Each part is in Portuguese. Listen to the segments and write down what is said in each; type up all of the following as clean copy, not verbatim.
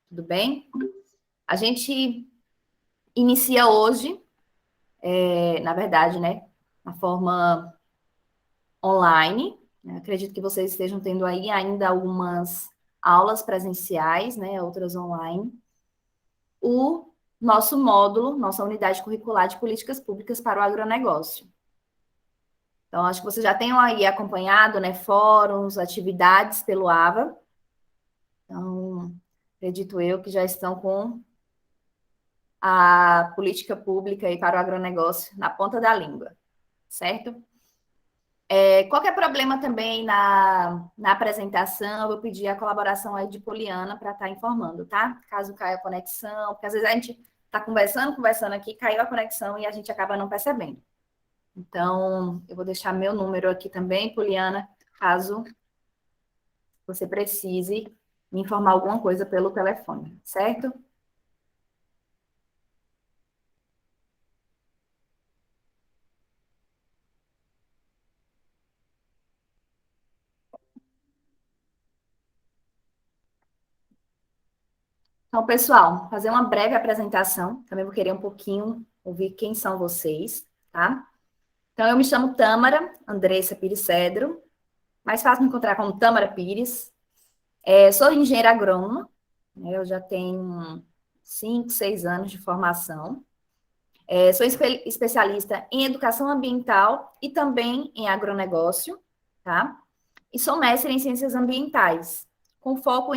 Tudo bem? A gente inicia hoje, na verdade, né, na forma online. Acredito que vocês estejam tendo aí ainda algumas aulas presenciais, né, outras online. O nosso módulo, nossa unidade curricular de políticas públicas para o agronegócio. Então, acho que vocês já tenham aí acompanhado, né, fóruns, atividades pelo AVA. Então, acredito eu que já estão com a política pública aí para o agronegócio na ponta da língua, certo? Qualquer problema também na apresentação, eu vou pedir a colaboração aí de Poliana para estar informando, tá? Caso caia a conexão, porque às vezes a gente está conversando aqui, caiu a conexão e a gente acaba não percebendo. Então, eu vou deixar meu número aqui também, Poliana, caso você precise me informar alguma coisa pelo telefone, certo? Então, pessoal, fazer uma breve apresentação. Também vou querer um pouquinho ouvir quem são vocês, tá? Então, eu me chamo Tâmara Andressa Pires Cedro, mais fácil me encontrar como Tâmara Pires. Sou engenheira agrônoma, né? Eu já tenho 5, 6 anos de formação. Sou especialista em educação ambiental e também em agronegócio, tá? E sou mestre em ciências ambientais, com foco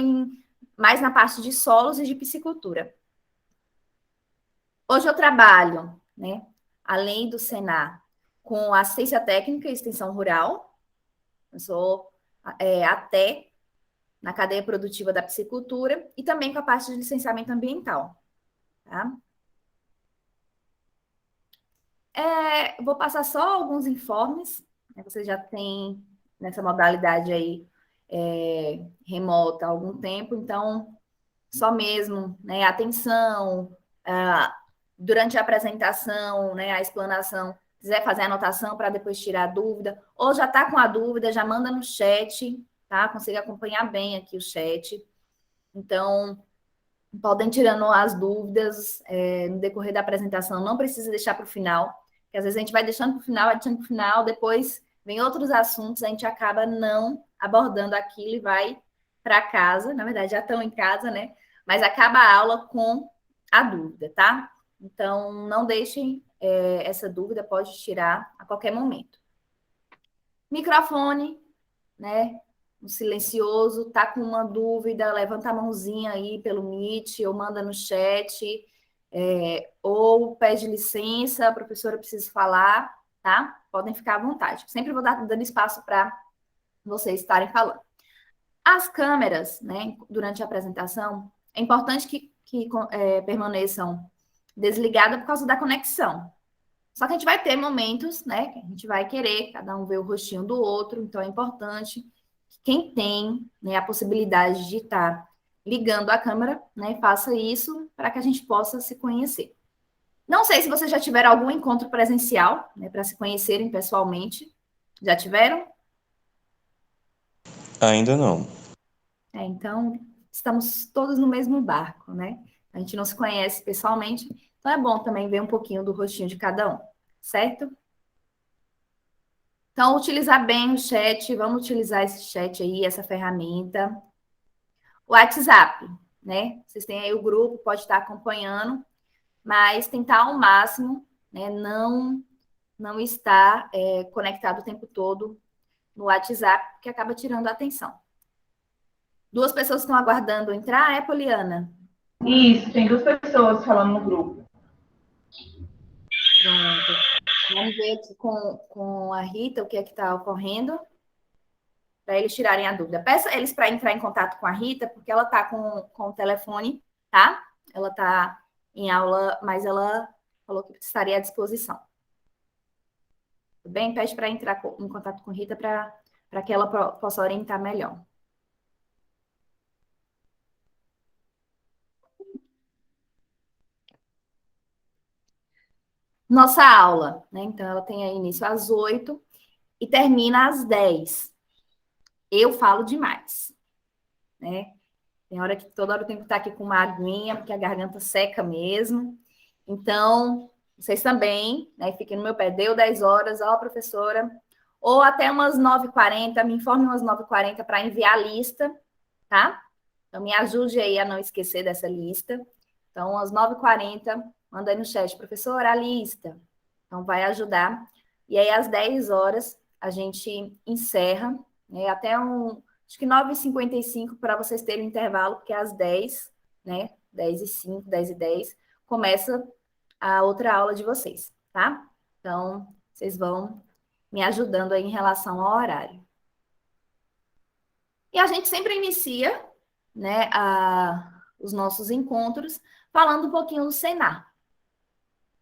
mais na parte de solos e de piscicultura. Hoje eu trabalho, né, além do Senar, com assistência técnica e extensão rural. Eu sou até na cadeia produtiva da piscicultura e também com a parte de licenciamento ambiental. Tá? Vou passar só alguns informes, né, você já tem nessa modalidade aí remota há algum tempo, então só mesmo, né, atenção, durante a apresentação, né, a explanação, quiser fazer anotação para depois tirar a dúvida, ou já está com a dúvida, já manda no chat, tá? Consigo acompanhar bem aqui o chat. Então, podem tirando as dúvidas no decorrer da apresentação, não precisa deixar para o final, porque às vezes a gente vai deixando para o final, depois vem outros assuntos, a gente acaba não abordando aquilo e vai para casa, na verdade já estão em casa, né? Mas acaba a aula com a dúvida, tá? Então, não deixem essa dúvida, pode tirar a qualquer momento. Microfone, né? Um silencioso, tá com uma dúvida, levanta a mãozinha aí pelo Meet, ou manda no chat, ou pede licença, professora, preciso falar, tá? Podem ficar à vontade. Sempre vou dando espaço para vocês estarem falando. As câmeras, né, durante a apresentação, é importante que permaneçam desligadas por causa da conexão. Só que a gente vai ter momentos, né, que a gente vai querer cada um ver o rostinho do outro, então é importante que quem tem, né, a possibilidade de estar ligando a câmera, né, faça isso para que a gente possa se conhecer. Não sei se vocês já tiveram algum encontro presencial, né, para se conhecerem pessoalmente. Já tiveram? Ainda não. Então, estamos todos no mesmo barco, né? A gente não se conhece pessoalmente, então é bom também ver um pouquinho do rostinho de cada um, certo? Então, utilizar bem o chat, vamos utilizar esse chat aí, essa ferramenta. O WhatsApp, né? Vocês têm aí o grupo, pode estar acompanhando, mas tentar ao máximo, né? Não estar conectado o tempo todo no WhatsApp, que acaba tirando a atenção. Duas pessoas estão aguardando entrar, Poliana? Isso, tem duas pessoas falando no grupo. Pronto. Vamos ver aqui com a Rita o que é que está ocorrendo, para eles tirarem a dúvida. Peça eles para entrar em contato com a Rita, porque ela está com o telefone, tá? Ela está em aula, mas ela falou que estaria à disposição. Tudo bem? Pede para entrar em contato com a Rita para que ela possa orientar melhor. Nossa aula, né? Então, ela tem aí início às 8 e termina às 10. Eu falo demais, né? Tem hora que toda hora eu tenho que estar aqui com uma aguinha, porque a garganta seca mesmo. Então, vocês também, né? Fiquem no meu pé. Deu 10 horas, ó, professora. Ou até umas 9h40, me informe umas 9h40 para enviar a lista, tá? Então, me ajude aí a não esquecer dessa lista. Então, às 9h40, manda aí no chat, professora, a lista. Então, vai ajudar. E aí, às 10 horas, a gente encerra, né? Até acho que 9h55 para vocês terem um intervalo, porque às 10, né? 10h05, 10h10, começa a outra aula de vocês, tá? Então, vocês vão me ajudando aí em relação ao horário. E a gente sempre inicia, né, os nossos encontros falando um pouquinho do Senar.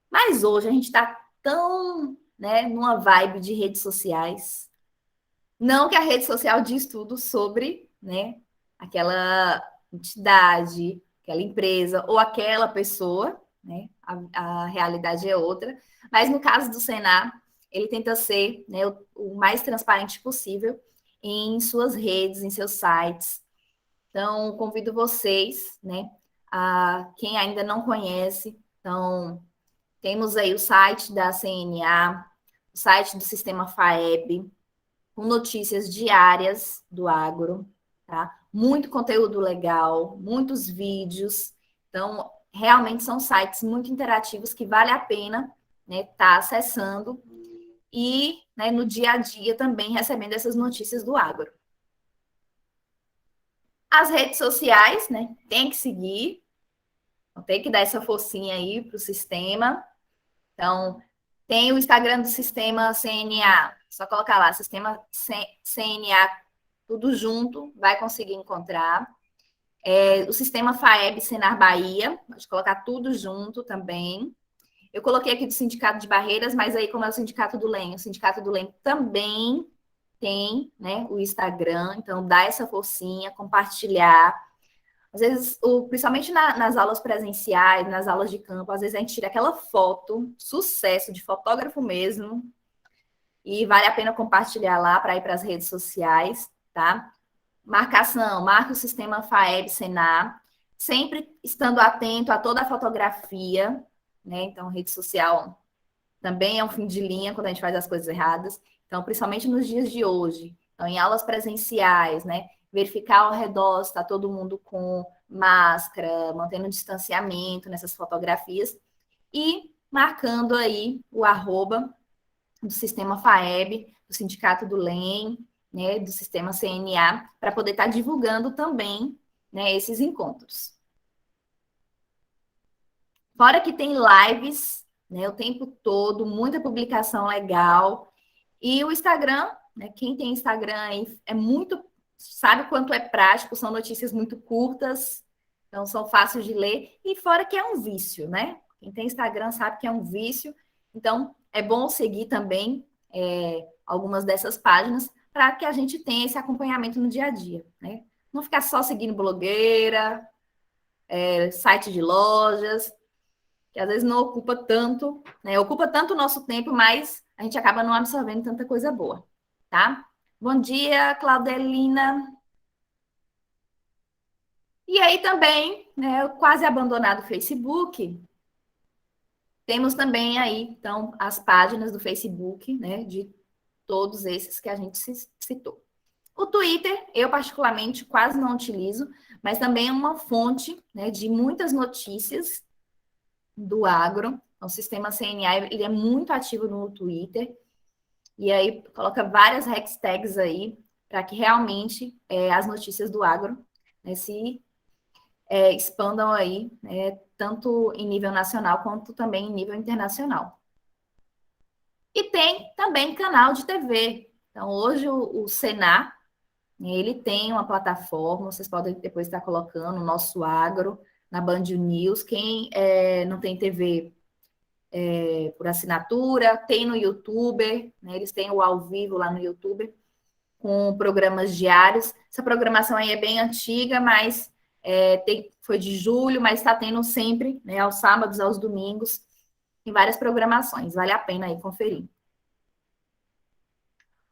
Mas hoje a gente está tão, né, numa vibe de redes sociais. Não que a rede social diz tudo sobre, né, aquela entidade, aquela empresa ou aquela pessoa, né? A realidade é outra. Mas no caso do Senar, ele tenta ser, né, o mais transparente possível em suas redes, em seus sites. Então, convido vocês, né, a quem ainda não conhece. Então, temos aí o site da CNA, o site do Sistema FAEB, com notícias diárias do agro, tá? Muito conteúdo legal, muitos vídeos. Então, realmente são sites muito interativos que vale a pena, né, estar acessando e, né, no dia a dia também recebendo essas notícias do agro. As redes sociais, né, tem que seguir, tem que dar essa forcinha aí para o sistema. Então, tem o Instagram do Sistema CNA, só colocar lá, Sistema CNA, tudo junto, vai conseguir encontrar. O Sistema FAEB Senar Bahia, pode colocar tudo junto também. Eu coloquei aqui do Sindicato de Barreiras, mas aí, como é o Sindicato do Lenho também tem, né, o Instagram, então dá essa forcinha, compartilhar. Às vezes, principalmente nas aulas presenciais, nas aulas de campo, às vezes a gente tira aquela foto, sucesso, de fotógrafo mesmo, e vale a pena compartilhar lá para ir para as redes sociais, tá? Marcação, marca o sistema FAEB Senar, sempre estando atento a toda a fotografia, né? Então, rede social também é um fim de linha quando a gente faz as coisas erradas. Então, principalmente nos dias de hoje, então, em aulas presenciais, né? Verificar ao redor se está todo mundo com máscara, mantendo distanciamento nessas fotografias e marcando aí o arroba do sistema FAEB, do Sindicato do LEM, né, do sistema CNA, para poder estar divulgando também, né, esses encontros. Fora que tem lives, né, o tempo todo, muita publicação legal. E o Instagram, né, quem tem Instagram aí é muito, sabe quanto é prático, são notícias muito curtas, então são fáceis de ler. E fora que é um vício, né? Quem tem Instagram sabe que é um vício, então é bom seguir também algumas dessas páginas para que a gente tenha esse acompanhamento no dia a dia, né? Não ficar só seguindo blogueira, site de lojas, que às vezes não ocupa tanto, né? Ocupa tanto o nosso tempo, mas a gente acaba não absorvendo tanta coisa boa, tá? Bom dia, Claudelina. E aí também, né, quase abandonado o Facebook, temos também aí, então, as páginas do Facebook, né, de todos esses que a gente citou. O Twitter, eu particularmente quase não utilizo, mas também é uma fonte, né, de muitas notícias do agro. Então, o sistema CNA ele é muito ativo no Twitter, e aí coloca várias hashtags aí para que realmente as notícias do agro, né, se expandam aí, né, tanto em nível nacional quanto também em nível internacional. E tem também canal de TV. Então, hoje o Senar, ele tem uma plataforma, vocês podem depois estar colocando o nosso agro na Band News. Quem não tem TV por assinatura, tem no YouTube, né? Eles têm o ao vivo lá no YouTube, com programas diários. Essa programação aí é bem antiga, mas foi de julho, mas está tendo sempre, né, aos sábados, aos domingos, em várias programações. Vale a pena aí conferir.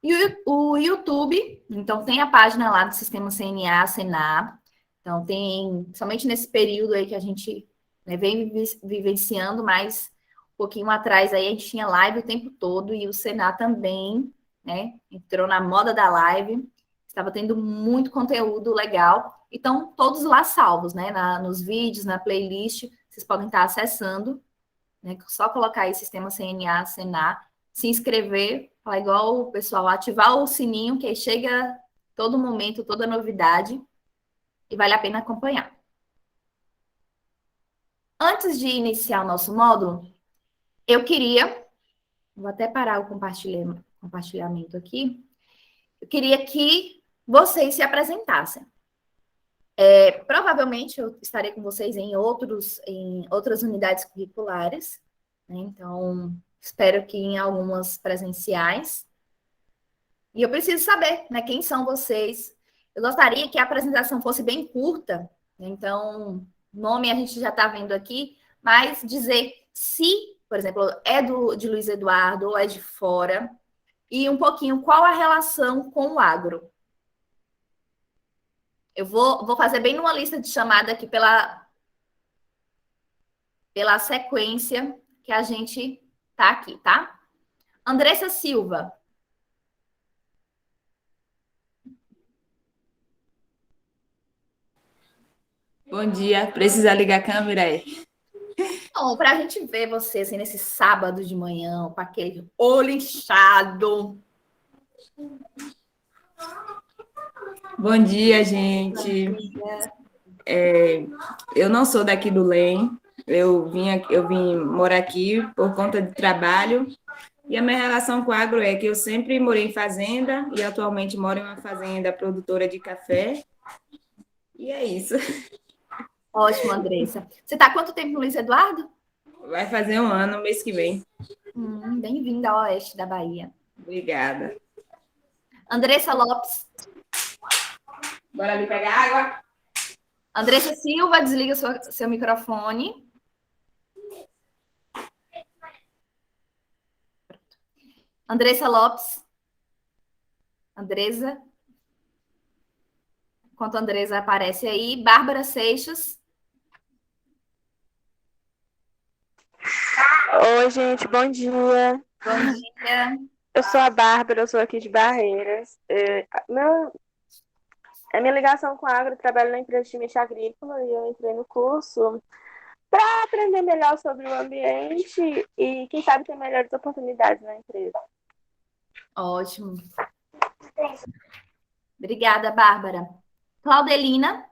E o YouTube, então tem a página lá do Sistema CNA, Senar. Então, somente nesse período aí que a gente, né, vem vivenciando, mas um pouquinho atrás aí a gente tinha live o tempo todo e o Senar também, né, entrou na moda da live, estava tendo muito conteúdo legal. Então, todos lá salvos, né, nos vídeos, na playlist, vocês podem estar acessando, né, só colocar aí Sistema CNA, Senar, se inscrever, falar igual o pessoal, ativar o sininho, que aí chega todo momento, toda novidade, e vale a pena acompanhar. Antes de iniciar o nosso módulo, eu queria, vou até parar o compartilhamento aqui, eu queria que vocês se apresentassem. Provavelmente eu estarei com vocês em outras unidades curriculares, né? Então, espero que em algumas presenciais. E eu preciso saber, né, quem são vocês. Eu gostaria que a apresentação fosse bem curta, né? Então, nome a gente já está vendo aqui, mas dizer se, por exemplo, é de Luiz Eduardo ou é de fora, e um pouquinho qual a relação com o agro. Eu vou fazer bem numa lista de chamada aqui pela sequência que a gente tá aqui, tá? Andressa Silva. Bom dia, precisa ligar a câmera aí. Bom, para a gente ver você assim, nesse sábado de manhã, com aquele olho inchado. Bom dia, gente. Eu não sou daqui do LEM, eu vim morar aqui por conta de trabalho, e a minha relação com o agro é que eu sempre morei em fazenda e atualmente moro em uma fazenda produtora de café, e é isso. Ótimo, Andressa. Você está há quanto tempo no Luiz Eduardo? Vai fazer 1 ano, mês que vem. Bem-vinda ao oeste da Bahia. Obrigada. Andressa Lopes. Bora ali pegar água? Andressa Silva, desliga seu microfone. Andressa Lopes. Andresa. Enquanto a Andresa aparece aí. Bárbara Seixas. Oi, gente, bom dia. Bom dia. Eu sou a Bárbara, eu sou aqui de Barreiras. A minha ligação com a agro, eu trabalho na empresa de semente agrícola e eu entrei no curso para aprender melhor sobre o ambiente e, quem sabe, ter melhores oportunidades na empresa. Ótimo. Obrigada, Bárbara. Claudelina.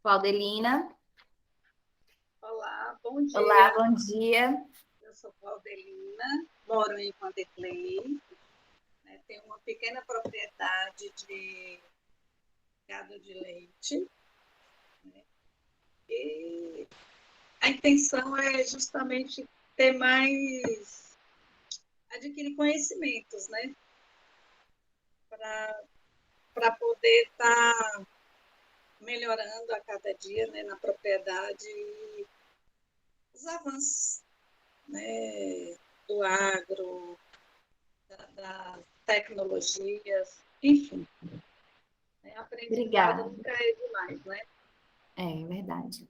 Claudelina. Olá, bom dia. Olá, bom dia. Eu sou Claudelina, moro em Vanderlei, né, tenho uma pequena propriedade de gado de leite, né, e a intenção é justamente ter mais, adquirir conhecimentos, né, para poder estar melhorando a cada dia, né, na propriedade e os avanços, né, do agro, das tecnologias, enfim. Obrigada. Nunca é demais, né? É verdade.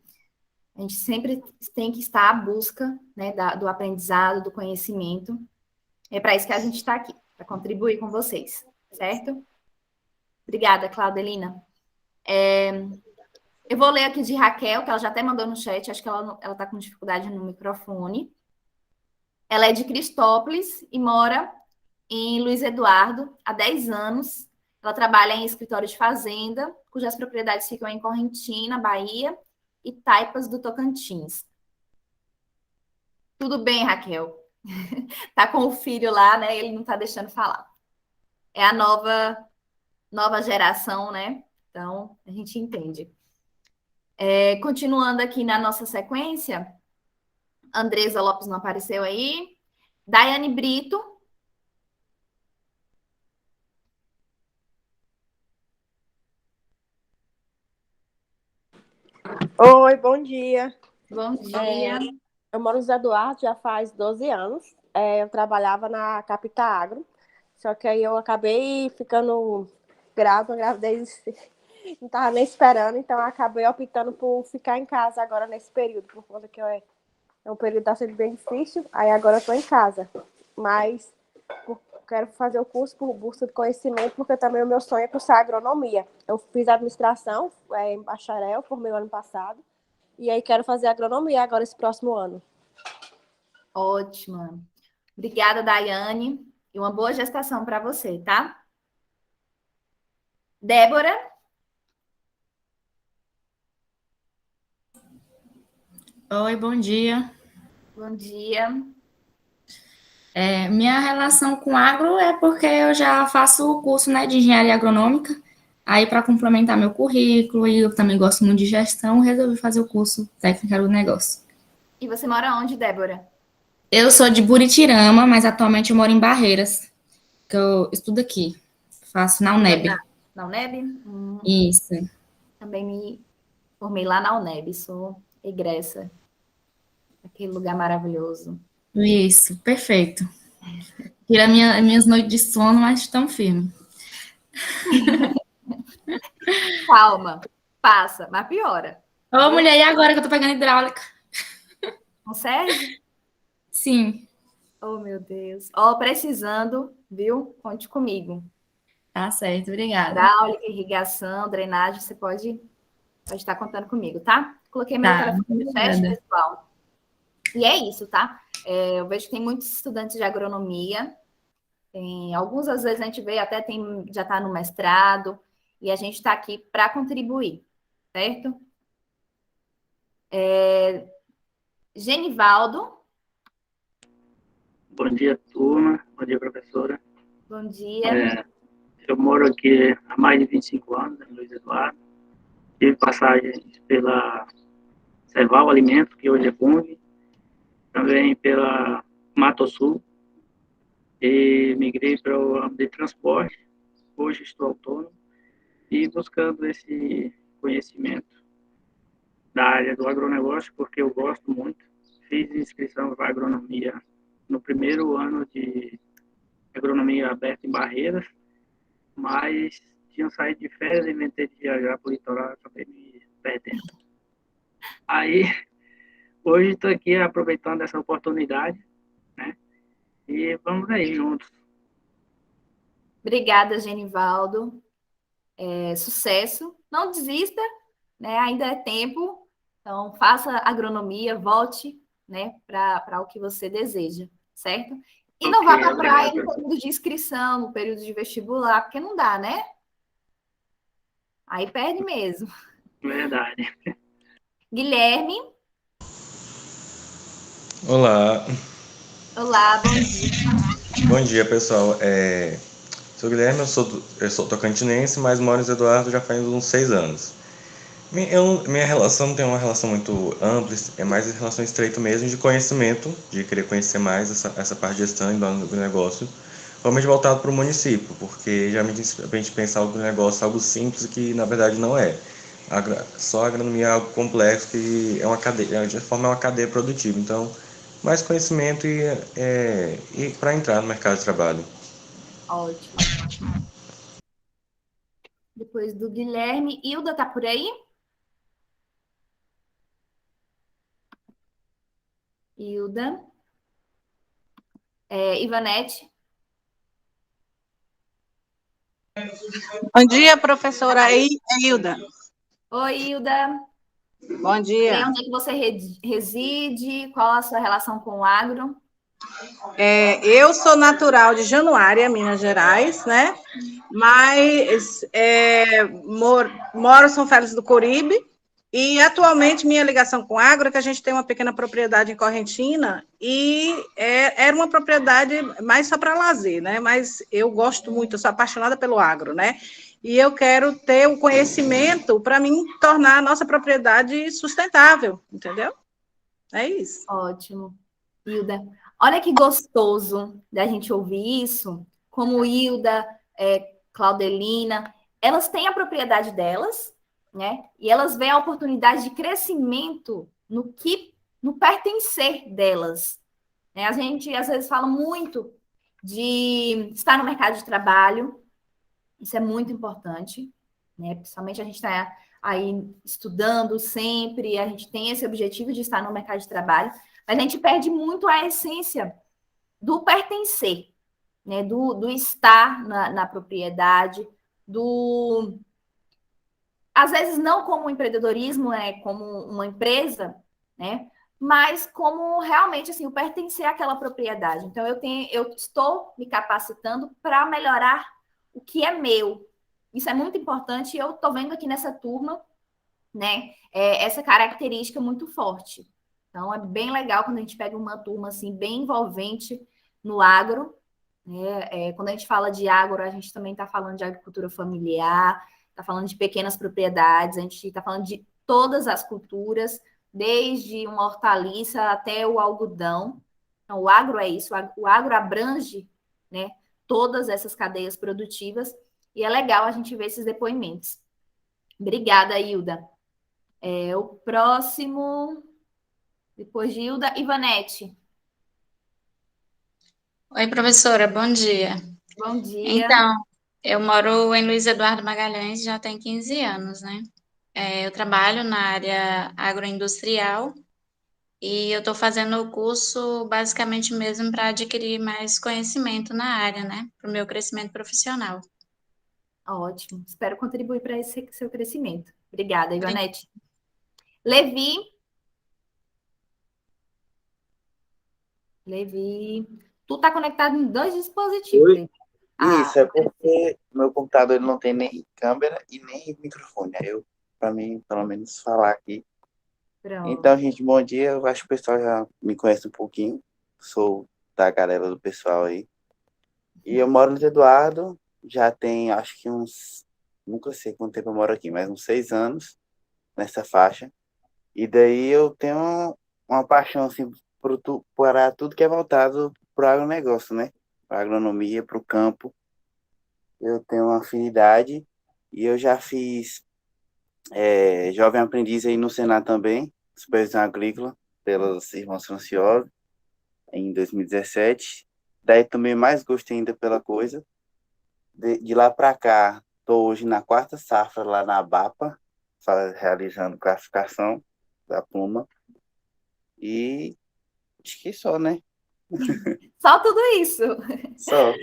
A gente sempre tem que estar à busca, né, do aprendizado, do conhecimento. É para isso que a gente está aqui, para contribuir com vocês, certo? Obrigada, Claudelina. Eu vou ler aqui de Raquel, que ela já até mandou no chat, acho que ela está com dificuldade no microfone. Ela é de Cristópolis e mora em Luiz Eduardo há 10 anos. Ela trabalha em escritório de fazenda, cujas propriedades ficam em Correntina, Bahia, e Taipas do Tocantins. Tudo bem, Raquel? Tá com o filho lá, né? Ele não tá deixando falar. É a nova geração, né? Então, a gente entende. Continuando aqui na nossa sequência, Andresa Lopes não apareceu aí. Daiane Brito. Oi, bom dia. Bom dia. Eu moro em Zé Eduardo já faz 12 anos. Eu trabalhava na Capita Agro, Só que aí eu acabei ficando grávida, gravidez não estava nem esperando, então eu acabei optando por ficar em casa agora nesse período, por conta que é um período que está sendo bem difícil, aí agora eu estou em casa. Mas quero fazer o curso por busca de conhecimento, porque também o meu sonho é cursar agronomia. Eu fiz administração, em bacharel, formei o ano passado, e aí quero fazer agronomia agora esse próximo ano. Ótima. Obrigada, Daiane. E uma boa gestação para você, tá? Débora? Oi, bom dia. Bom dia. Minha relação com agro é porque eu já faço o curso, né, de engenharia agronômica. Aí, para complementar meu currículo, e eu também gosto muito de gestão, resolvi fazer o curso técnico do negócio. E você mora onde, Débora? Eu sou de Buritirama, mas atualmente eu moro em Barreiras, que eu estudo aqui. Faço na UNEB. Na UNEB? Isso. Também me formei lá na UNEB, sou egressa. Aquele lugar maravilhoso. Isso, perfeito. Tira minhas noites de sono, mas estão firmes. Calma, passa, mas piora. Ô, mulher, e agora que eu tô pegando hidráulica? Consegue? Sim. Oh, meu Deus. Ó, precisando, viu? Conte comigo. Tá certo, obrigada. Hidráulica, irrigação, drenagem, você pode estar contando comigo, tá? Coloquei meu Tá, telefone de chat, obrigada. pessoal. E é isso, tá? Eu vejo que tem muitos estudantes de agronomia. Alguns, às vezes, a gente vê, até já está no mestrado, e a gente está aqui para contribuir, certo? Genivaldo. Bom dia, turma. Bom dia, professora. Bom dia. Eu moro aqui há mais de 25 anos, em Luiz Eduardo. Tive passagens pela Serval Alimentos, que hoje é Fung, também pela Mato Sul, e migrei para o ramo de transporte. Hoje estou autônomo e buscando esse conhecimento da área do agronegócio, porque eu gosto muito. Fiz inscrição para agronomia no primeiro ano de agronomia aberta em Barreiras, mas tinha saído de férias, inventei de viajar para o litoral, acabei me perdendo. Aí, hoje estou aqui aproveitando essa oportunidade, né? E vamos aí juntos. Obrigada, Genivaldo. Sucesso. Não desista, né? Ainda é tempo. Então, faça agronomia, volte, né, para o que você deseja, certo? E não vá para a praia no período de inscrição, no período de vestibular, porque não dá, né? Aí perde mesmo. Verdade. Guilherme. Olá. Olá, bom dia. Bom dia, pessoal. Sou Guilherme, eu sou tocantinense, mas moro em Luiz Eduardo já faz uns 6 anos. Minha relação não tem uma relação muito ampla, é mais relação estreita mesmo de conhecimento, de querer conhecer mais essa parte de gestão do negócio, realmente voltado para o município, porque geralmente a gente pensa algo do negócio, algo simples que na verdade não é. Só a agronomia é algo complexo que é uma cadeia, de forma é uma cadeia produtiva. Então, mais conhecimento e para entrar no mercado de trabalho. Ótimo. Depois do Guilherme, Hilda tá por aí? Hilda. Ivanete. Bom dia, professora Hilda. Oi, Hilda. Bom dia. Onde é que você reside? Qual a sua relação com o agro? Eu sou natural de Januária, Minas Gerais, né? Mas moro em São Félix do Coribe e atualmente minha ligação com o agro é que a gente tem uma pequena propriedade em Correntina e era uma propriedade mais só para lazer, né? Mas eu gosto muito, eu sou apaixonada pelo agro, né? E eu quero ter o conhecimento para mim tornar a nossa propriedade sustentável, entendeu? É isso. Ótimo. Hilda, olha que gostoso da gente ouvir isso, como Hilda, Claudelina, elas têm a propriedade delas, né? E elas veem a oportunidade de crescimento no pertencer delas. Né? A gente às vezes fala muito de estar no mercado de trabalho. Isso é muito importante, né? Principalmente a gente está aí estudando sempre, a gente tem esse objetivo de estar no mercado de trabalho, mas a gente perde muito a essência do pertencer, né? Do estar na propriedade, às vezes não como empreendedorismo, né? Como uma empresa, né? Mas como realmente assim, o pertencer àquela propriedade. Então, eu estou me capacitando para melhorar o que é meu. Isso é muito importante e eu estou vendo aqui nessa turma, né, essa característica muito forte. Então, é bem legal quando a gente pega uma turma assim, bem envolvente no agro. Né? Quando a gente fala de agro, a gente também está falando de agricultura familiar, está falando de pequenas propriedades, a gente está falando de todas as culturas, desde uma hortaliça até o algodão. Então, o agro é isso, o agro abrange, né, todas essas cadeias produtivas, e é legal a gente ver esses depoimentos. Obrigada, Hilda. O próximo, depois de Hilda, Ivanete. Oi, professora, bom dia. Bom dia. Então, eu moro em Luiz Eduardo Magalhães já tem 15 anos, né? Eu trabalho na área agroindustrial e eu estou fazendo o curso basicamente mesmo para adquirir mais conhecimento na área, né? Para o meu crescimento profissional. Ótimo. Espero contribuir para esse seu crescimento. Obrigada, Ivanete. Levi. Tu está conectado em 2 dispositivos. Oi? Levi. Isso, é porque meu computador ele não tem nem câmera e nem microfone. Aí para mim, pelo menos, falar aqui. Pronto. Então, gente, bom dia. Eu acho que o pessoal já me conhece um pouquinho. Sou da galera do pessoal aí. E eu moro no Eduardo, já tem, acho que uns, nunca sei quanto tempo eu moro aqui, mas uns 6 anos nessa faixa. E daí eu tenho uma paixão, assim, para tudo que é voltado para o agronegócio, né? Para a agronomia, para o campo. Eu tenho uma afinidade e eu já fiz jovem aprendiz aí no Senado também, supervisão agrícola, pelos irmãos Franciosa, em 2017. Daí tomei mais gosto ainda pela coisa. De lá para cá, estou hoje na 4ª safra lá na ABAPA, realizando classificação da pluma. E acho que só, né? Só tudo isso. Só.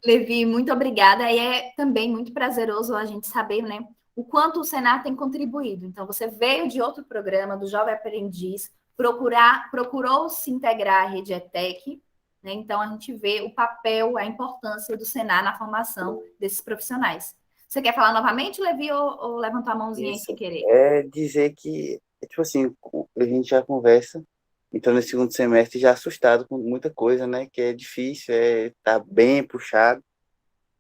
Levi, muito obrigada. E é também muito prazeroso a gente saber, né, o quanto o Senar tem contribuído. Então, você veio de outro programa, do Jovem Aprendiz, procurou se integrar à rede ETEC, né? Então, a gente vê o papel, a importância do Senar na formação desses profissionais. Você quer falar novamente, Levi, ou levantou a mãozinha aí sem querer? É dizer que, tipo assim, a gente já conversa, então no segundo semestre já assustado com muita coisa, né? Que é difícil, tá bem puxado,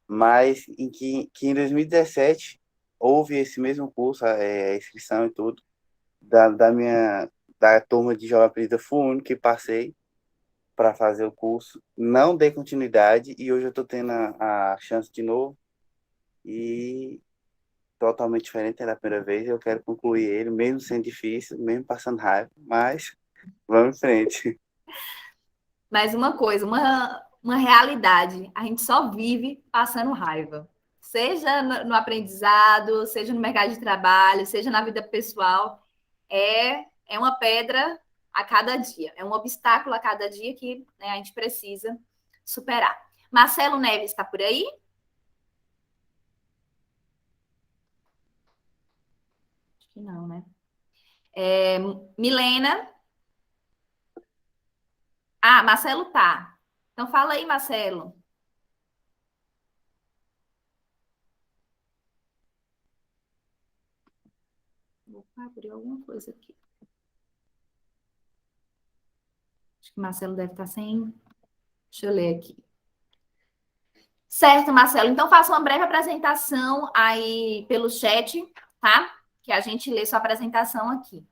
mas que em 2017 houve esse mesmo curso, a inscrição e tudo, da turma de Jovem Aprendiz, fui o único que passei para fazer o curso, não dei continuidade e hoje eu estou tendo a chance de novo e totalmente diferente da primeira vez. Eu quero concluir ele, mesmo sendo difícil, mesmo passando raiva, mas vamos em frente. Mais uma coisa, uma realidade. A gente só vive passando raiva. Seja no aprendizado, seja no mercado de trabalho, seja na vida pessoal. É uma pedra a cada dia. É um obstáculo a cada dia que, né, a gente precisa superar. Marcelo Neves está por aí? Acho que não, né? Milena? Marcelo tá. Então fala aí, Marcelo. Vou abrir alguma coisa aqui. Acho que o Marcelo deve estar sem... Deixa eu ler aqui. Certo, Marcelo. Então, faça uma breve apresentação aí pelo chat, tá? Que a gente lê sua apresentação aqui.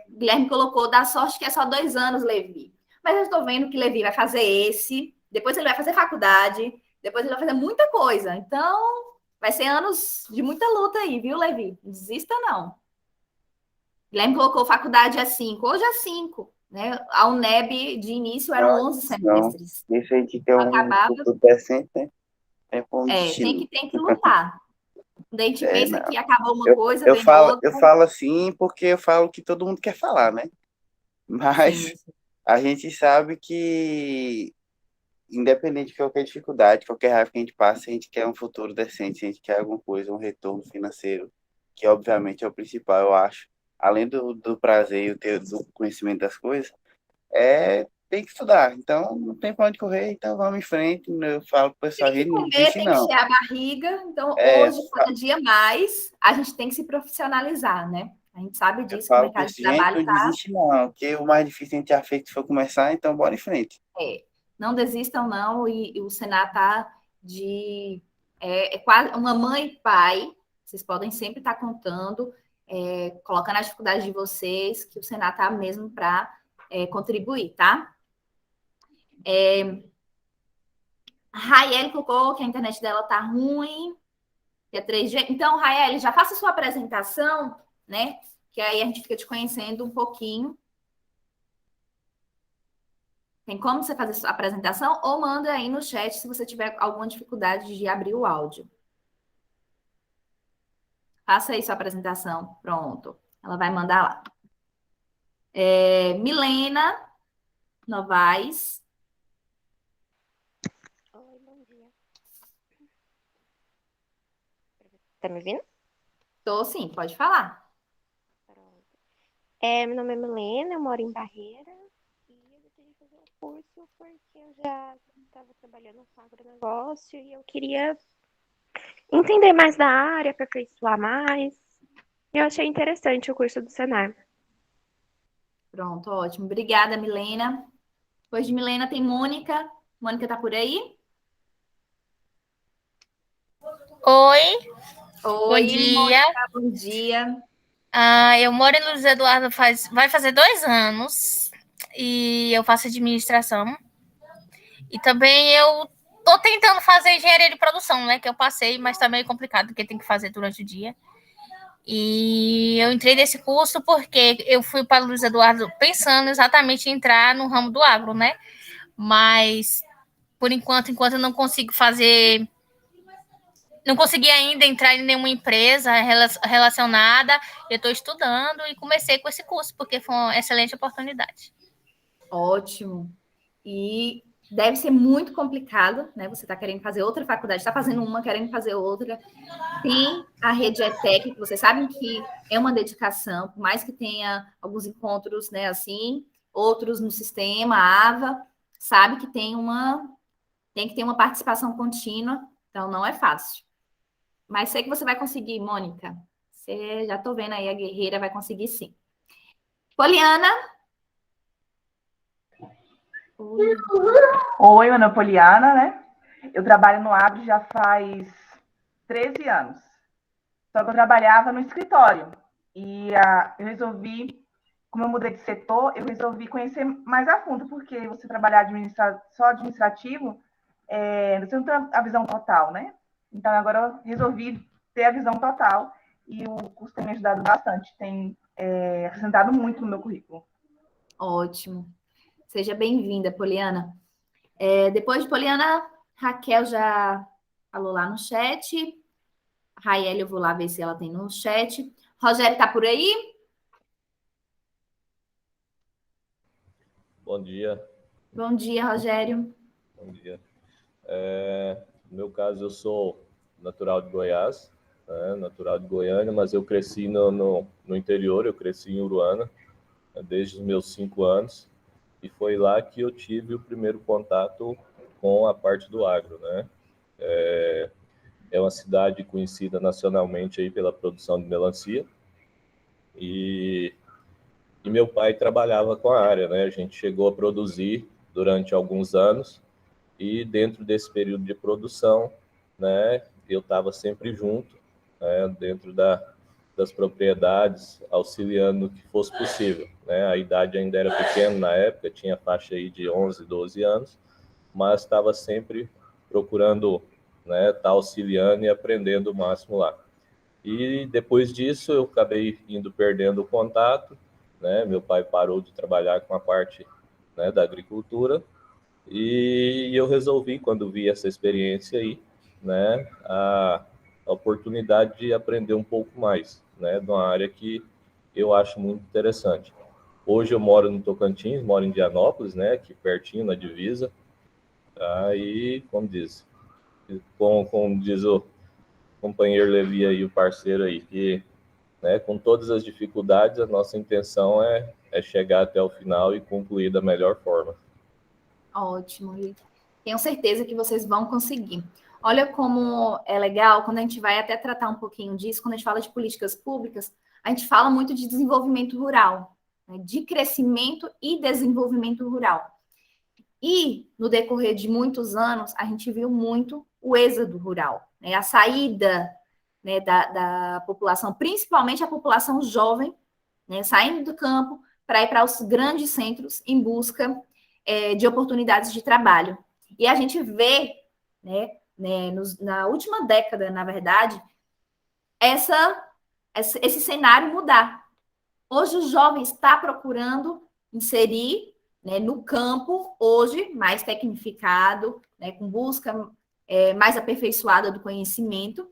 Guilherme colocou, dá sorte que é só 2 anos, Levi. Mas eu estou vendo que Levi vai fazer depois ele vai fazer faculdade, depois ele vai fazer muita coisa. Então, vai ser anos de muita luta aí, viu, Levi? Não desista, não. Guilherme colocou faculdade é 5. Hoje é 5. né? A UNEB, de início, eram 11 semestres. Isso a gente quer um Acabava... futuro decente, né? É bom destino. Tem que lutar. Quando a gente pensa não. que acabou uma coisa, eu vem falo, outra. Eu falo assim porque eu falo o que todo mundo quer falar, né? Mas Sim. a gente sabe que, independente de qualquer dificuldade, qualquer raiva que a gente passe, a gente quer um futuro decente, a gente quer alguma coisa, um retorno financeiro, que obviamente é o principal, eu acho. Além do prazer e do conhecimento das coisas, tem que estudar. Então, não tem para onde correr, então vamos em frente. Eu falo para o pessoal, Tem que não comer, desiste tem que não. encher a barriga. Então, hoje, cada dia mais, a gente tem que se profissionalizar, né? A gente sabe Eu disso, que o falo para mercado esse de gente, trabalho não está... desiste não, porque o mais difícil a gente já fez que foi começar, então bora em frente. Não desistam, não, e o Senar está de... É quase uma mãe e pai, vocês podem sempre estar contando, colocando as dificuldades de vocês, que o Senar está mesmo para contribuir, tá? Raiele colocou que a internet dela tá ruim, que é 3G. Então, Raiele, já faça sua apresentação, né? Que aí a gente fica te conhecendo um pouquinho. Tem como você fazer sua apresentação? Ou manda aí no chat se você tiver alguma dificuldade de abrir o áudio. Faça aí sua apresentação. Pronto. Ela vai mandar lá. Milena Novaes. Oi, bom dia. Tá me ouvindo? Tô sim, pode falar. Pronto. Meu nome é Milena, eu moro em Barreira e eu decidi fazer um curso porque eu já estava trabalhando com agronegócio e eu queria entender mais da área, aperfeiçoar mais. Eu achei interessante o curso do Senar. Pronto, ótimo. Obrigada, Milena. Depois de Milena tem Mônica. Mônica tá por aí? Oi. Oi, Bom dia. Mônica, bom dia. Eu moro em Luiz Eduardo vai fazer 2 anos e eu faço administração. E também eu tô tentando fazer engenharia de produção, né? Que eu passei, mas tá meio complicado, porque tem que fazer durante o dia. E eu entrei nesse curso porque eu fui para Luiz Eduardo pensando exatamente em entrar no ramo do agro, né? Mas, por enquanto eu não consigo fazer... Não consegui ainda entrar em nenhuma empresa relacionada. Eu estou estudando e comecei com esse curso, porque foi uma excelente oportunidade. Ótimo. E deve ser muito complicado, né? Você está querendo fazer outra faculdade, está fazendo uma, querendo fazer outra. Tem a rede ETEC, que vocês sabem que é uma dedicação, por mais que tenha alguns encontros, né, assim, outros no sistema, a AVA, sabe que tem que ter uma participação contínua, então não é fácil. Mas sei que você vai conseguir, Mônica. Você já estou vendo aí, a guerreira vai conseguir sim. Poliana. Oi, meu nome é Poliana, né? Eu trabalho no Agro já faz 13 anos. Só que eu trabalhava no escritório. E eu resolvi, como eu mudei de setor, eu resolvi conhecer mais a fundo, porque você trabalhar só administrativo, você não tem a visão total, né? Então, agora eu resolvi ter a visão total e o curso tem me ajudado bastante, tem acrescentado muito no meu currículo. Ótimo. Seja bem-vinda, Poliana. Depois de Poliana, Raquel já falou lá no chat. Raiele, eu vou lá ver se ela tem no chat. Rogério tá por aí? Bom dia. Bom dia, Rogério. Bom dia. No meu caso, eu sou natural de Goiás, né, natural de Goiânia, mas eu cresci no interior, eu cresci em Uruana, desde os meus 5 anos, e foi lá que eu tive o primeiro contato com a parte do agro, né? É uma cidade conhecida nacionalmente aí pela produção de melancia, e meu pai trabalhava com a área, né? A gente chegou a produzir durante alguns anos, e dentro desse período de produção, né, eu estava sempre junto, né, dentro das propriedades, auxiliando no que fosse possível, né? A idade ainda era pequena na época, tinha faixa aí de 11, 12 anos, mas estava sempre procurando, né, estar auxiliando e aprendendo o máximo lá. E depois disso eu acabei indo perdendo o contato, né? Meu pai parou de trabalhar com a parte, né, da agricultura e eu resolvi, quando vi essa experiência aí, né, a oportunidade de aprender um pouco mais, né, de uma área que eu acho muito interessante. Hoje eu moro no Tocantins, moro em Dianópolis, né, aqui pertinho, na divisa, tá? E, como diz o companheiro Levi aí, o parceiro aí, que, né, com todas as dificuldades, a nossa intenção é chegar até o final e concluir da melhor forma. Ótimo, e tenho certeza que vocês vão conseguir. Olha como é legal quando a gente vai até tratar um pouquinho disso, quando a gente fala de políticas públicas, a gente fala muito de desenvolvimento rural, né, de crescimento e desenvolvimento rural. E, no decorrer de muitos anos, a gente viu muito o êxodo rural, né, a saída, né, da população, principalmente a população jovem, né, saindo do campo para ir para os grandes centros em busca de oportunidades de trabalho. E a gente vê, né, na última década, na verdade, esse cenário mudar. Hoje o jovem está procurando inserir, né, no campo, hoje, mais tecnificado, né, com busca mais aperfeiçoada do conhecimento,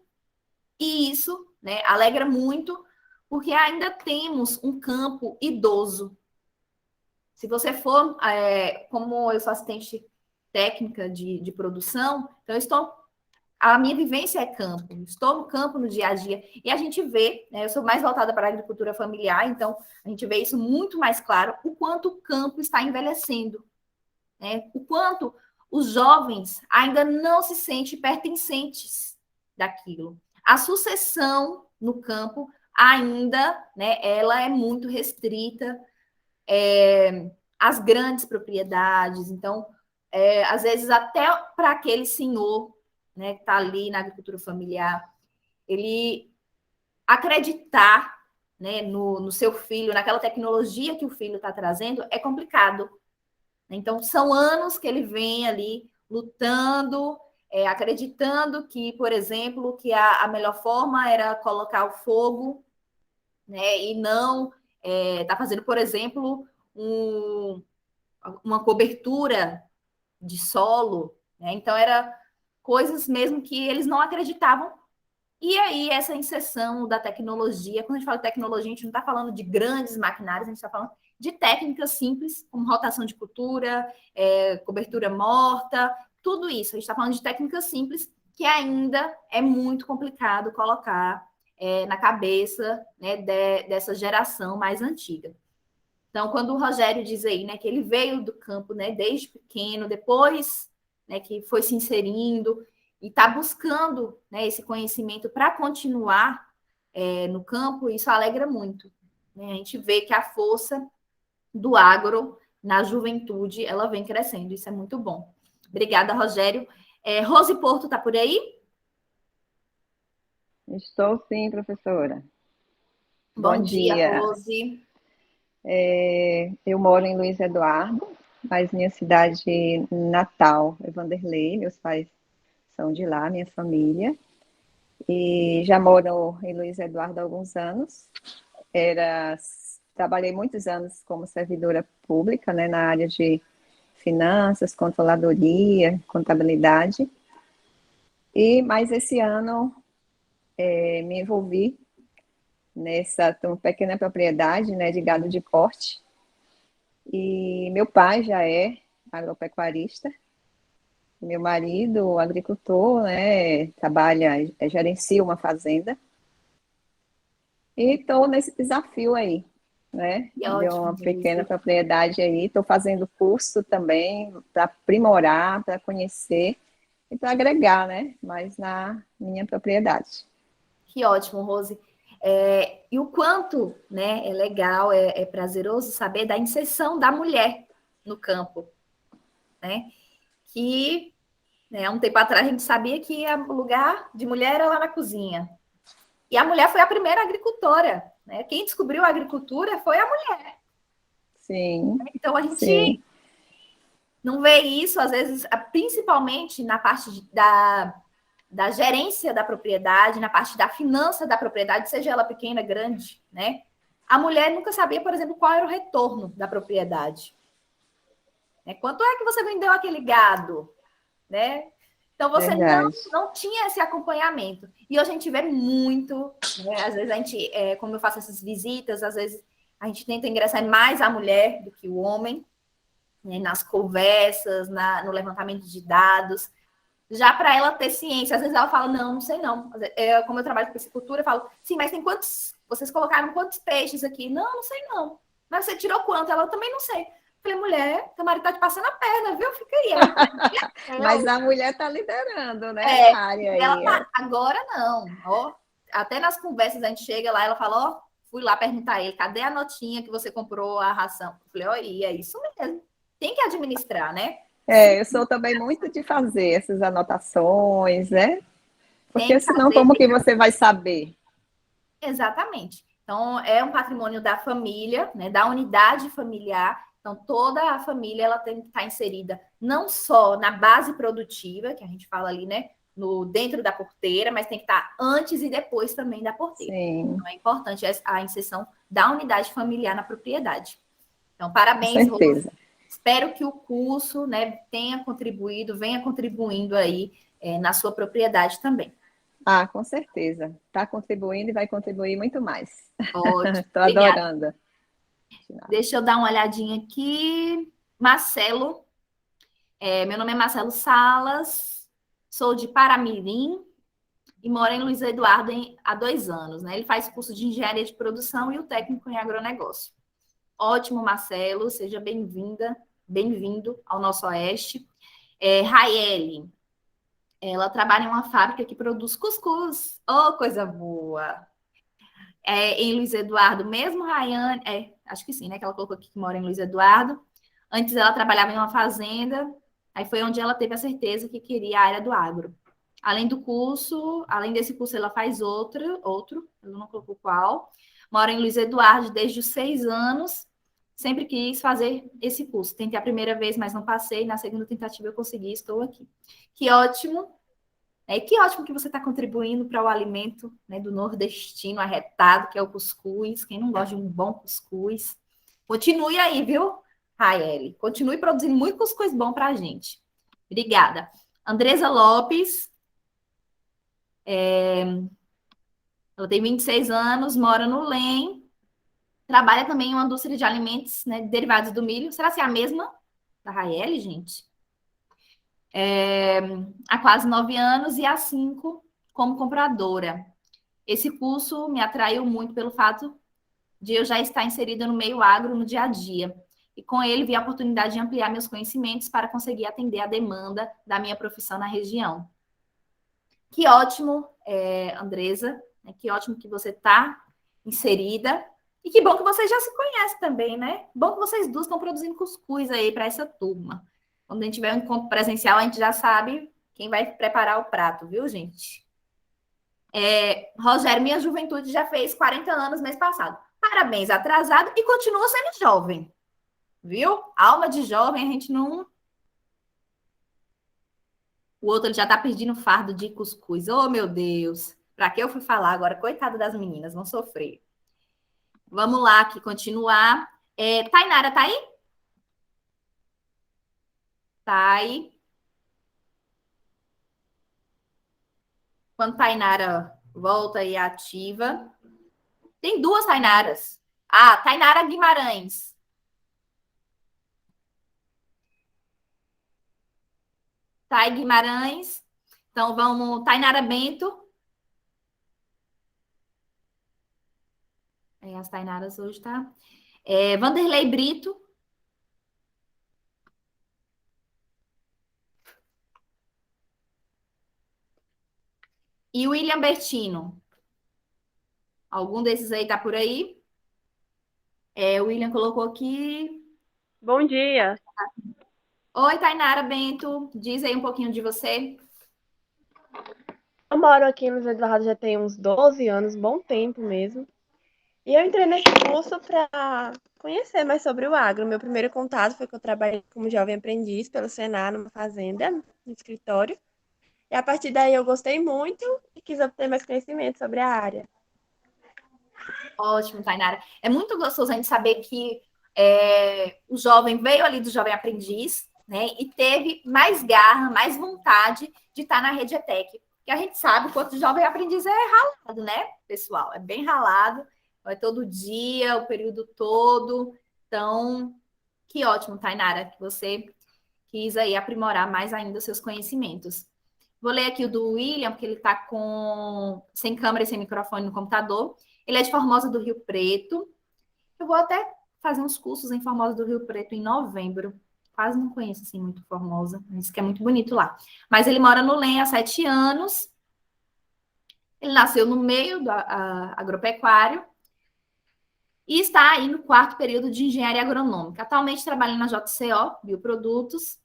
e isso, né, alegra muito, porque ainda temos um campo idoso. Se você for, como eu sou assistente técnica de produção, então a minha vivência é campo, estou no campo no dia a dia, e a gente vê, né, eu sou mais voltada para a agricultura familiar, então a gente vê isso muito mais claro, o quanto o campo está envelhecendo, né, o quanto os jovens ainda não se sentem pertencentes daquilo. A sucessão no campo ainda, né, ela é muito restrita, as grandes propriedades, então, às vezes até para aquele senhor, né, que está ali na agricultura familiar, ele acreditar, né, no seu filho, naquela tecnologia que o filho está trazendo, é complicado. Então, são anos que ele vem ali lutando, acreditando que, por exemplo, que a melhor forma era colocar o fogo, né, e não tá fazendo, por exemplo, uma cobertura de solo, né? Então, era coisas mesmo que eles não acreditavam. E aí, essa inserção da tecnologia, quando a gente fala de tecnologia, a gente não está falando de grandes maquinários, a gente está falando de técnicas simples, como rotação de cultura, cobertura morta, tudo isso. A gente está falando de técnicas simples que ainda é muito complicado colocar na cabeça, né, dessa geração mais antiga. Então, quando o Rogério diz aí, né, que ele veio do campo, né, desde pequeno, depois, né, que foi se inserindo e está buscando, né, esse conhecimento para continuar no campo, isso alegra muito, né? A gente vê que a força do agro na juventude, ela vem crescendo, isso é muito bom. Obrigada, Rogério. Rose Porto está por aí? Estou sim, professora. Bom dia, Rose. Eu moro em Luiz Eduardo, mas minha cidade natal é Vanderlei, meus pais são de lá, minha família, e já moro em Luiz Eduardo há alguns anos. Trabalhei muitos anos como servidora pública, né, na área de finanças, controladoria, contabilidade, mas esse ano me envolvi nessa pequena propriedade, né, de gado de corte, e meu pai já é agropecuarista, meu marido, agricultor, né, gerencia uma fazenda, e estou nesse desafio aí, né, de uma pequena propriedade aí, estou fazendo curso também para aprimorar, para conhecer e para agregar, né, mais na minha propriedade. Que ótimo, Rose. E o quanto, né, é legal, é prazeroso saber da inserção da mulher no campo, né? Que, né, há um tempo atrás a gente sabia que o lugar de mulher era lá na cozinha. E a mulher foi a primeira agricultora, né? Quem descobriu a agricultura foi a mulher. Sim. Então a gente não vê isso, às vezes, principalmente na parte da gerência da propriedade, na parte da finança da propriedade, seja ela pequena, grande, né? A mulher nunca sabia, por exemplo, qual era o retorno da propriedade. Né? Quanto é que você vendeu aquele gado? Né? Então, você não tinha esse acompanhamento. E hoje a gente vê muito, né? Às vezes a gente, como eu faço essas visitas, às vezes a gente tenta ingressar mais a mulher do que o homem, né? Nas conversas, no levantamento de dados, já para ela ter ciência. Às vezes ela fala, não sei não. Como eu trabalho com piscicultura, eu falo, sim, mas tem quantos... Vocês colocaram quantos peixes aqui? Não sei não. Mas você tirou quanto? Ela também não sei. Falei, mulher, teu marido tá te passando a perna, viu? Fica aí. Mas a mulher tá liderando, né? A área aí. Agora não. Ó, até nas conversas a gente chega lá, ela fala, ó, fui lá perguntar a ele, cadê a notinha que você comprou a ração? Eu falei, ó, e é isso mesmo. Tem que administrar, né? Eu sou também muito de fazer essas anotações, né? Porque senão como que você vai saber? Exatamente. Então, é um patrimônio da família, né, da unidade familiar. Então, toda a família ela tem que estar inserida não só na base produtiva, que a gente fala ali, né, dentro da porteira, mas tem que estar antes e depois também da porteira. Sim. Então, é importante a inserção da unidade familiar na propriedade. Então, parabéns, com certeza. Rose. Espero que o curso, né, tenha contribuído, venha contribuindo aí na sua propriedade também. Ah, com certeza. Está contribuindo e vai contribuir muito mais. Ótimo. Estou adorando. Deixa eu dar uma olhadinha aqui. Marcelo. Meu nome é Marcelo Salas, sou de Paramirim e moro em Luiz Eduardo há 2 anos. Né? Ele faz curso de engenharia de produção e o técnico em agronegócio. Ótimo, Marcelo. Seja bem-vindo ao nosso Oeste. Raiele. Ela trabalha em uma fábrica que produz cuscuz. Oh, coisa boa! Em Luiz Eduardo, mesmo Rayane, acho que sim, né? Que ela colocou aqui que mora em Luiz Eduardo. Antes ela trabalhava em uma fazenda, aí foi onde ela teve a certeza que queria a área do agro. Além desse curso, ela faz outro, ela não colocou qual. Mora em Luiz Eduardo desde os 6 anos, sempre quis fazer esse curso. Tentei a primeira vez, mas não passei. Na segunda tentativa eu consegui, estou aqui. Que ótimo! Que ótimo que você está contribuindo para o alimento, né, do nordestino arretado, que é o cuscuz. Quem não gosta de um bom cuscuz? Continue aí, viu, Raeli? Continue produzindo muito cuscuz bom para a gente. Obrigada. Andresa Lopes. Ela tem 26 anos, mora no LEM. Trabalha também em uma indústria de alimentos, né, derivados do milho. Será que é a mesma da Raeli, gente? Há quase 9 anos e há 5 como compradora. Esse curso me atraiu muito pelo fato de eu já estar inserida no meio agro no dia a dia. E com ele vi a oportunidade de ampliar meus conhecimentos para conseguir atender a demanda da minha profissão na região. Que ótimo, Andresa, né? Que ótimo que você está inserida. E que bom que vocês já se conhecem também, né? Bom que vocês duas estão produzindo cuscuz aí para essa turma. Quando a gente tiver um encontro presencial, a gente já sabe quem vai preparar o prato, viu, gente? Rogério, minha juventude já fez 40 anos mês passado. Parabéns, atrasado, e continua sendo jovem. Viu? Alma de jovem, a gente não... O outro ele já tá pedindo fardo de cuscuz. Oh, meu Deus! Para que eu fui falar agora? Coitada das meninas, vão sofrer. Vamos lá, aqui, continuar. Tainara, tá aí? Tá aí. Quando Tainara volta e ativa. Tem 2 Tainaras. Tainara Guimarães. Thay Guimarães. Então, vamos... Tainara Bento. As Tainaras hoje, tá? Vanderlei Brito. E William Bertino. Algum desses aí tá por aí? O William colocou aqui. Bom dia. Oi, Tainara Bento. Diz aí um pouquinho de você. Eu moro aqui em Luiz Eduardo já tem uns 12 anos, bom tempo mesmo. E eu entrei nesse curso para conhecer mais sobre o agro. Meu primeiro contato foi que eu trabalhei como jovem aprendiz pelo Senar, numa fazenda, no escritório. E a partir daí eu gostei muito e quis obter mais conhecimento sobre a área. Ótimo, Tainara. É muito gostoso a gente saber que o jovem veio ali do jovem aprendiz, né? E teve mais garra, mais vontade de estar na rede ETEC. Que a gente sabe quanto o jovem aprendiz é ralado, né, pessoal? É bem ralado, é todo dia, o período todo. Então, que ótimo, Tainara, que você quis aí aprimorar mais ainda os seus conhecimentos. Vou ler aqui o do William, porque ele está sem câmera e sem microfone no computador. Ele é de Formosa do Rio Preto. Eu vou até fazer uns cursos em Formosa do Rio Preto em novembro. Quase não conheço assim muito Formosa, mas que é muito bonito lá. Mas ele mora no LEM há 7 anos. Ele nasceu no meio do agropecuário e está aí no 4º período de engenharia agronômica. Atualmente trabalha na JCO, Bioprodutos.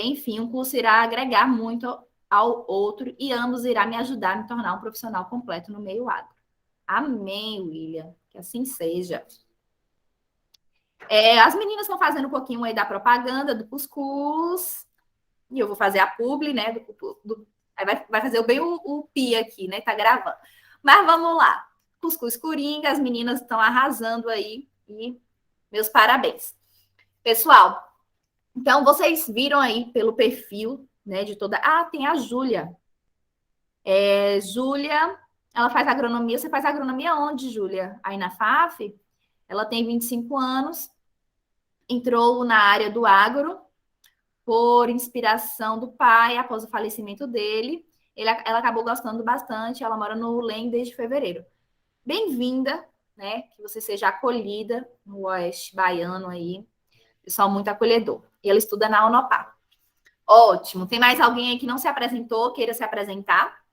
Enfim, um curso irá agregar muito ao outro e ambos irá me ajudar a me tornar um profissional completo no meio agro. Amém, William. Que assim seja. As meninas estão fazendo um pouquinho aí da propaganda do cuscuz. E eu vou fazer a publi, né? Aí vai fazer bem o pi aqui, né? Tá gravando. Mas vamos lá. Cuscuz Coringa, as meninas estão arrasando aí. E meus parabéns. Pessoal, então vocês viram aí pelo perfil, né? De toda. Ah, tem a Júlia. Júlia, ela faz agronomia. Você faz agronomia onde, Júlia? Aí na FAF? Ela tem 25 anos. Entrou na área do agro por inspiração do pai após o falecimento dele. Ela acabou gostando bastante. Ela mora no LEM desde fevereiro. Bem-vinda, né? Que você seja acolhida no Oeste Baiano aí. Pessoal muito acolhedor. E ela estuda na Unopar. Ótimo. Tem mais alguém aí que não se apresentou, queira se apresentar?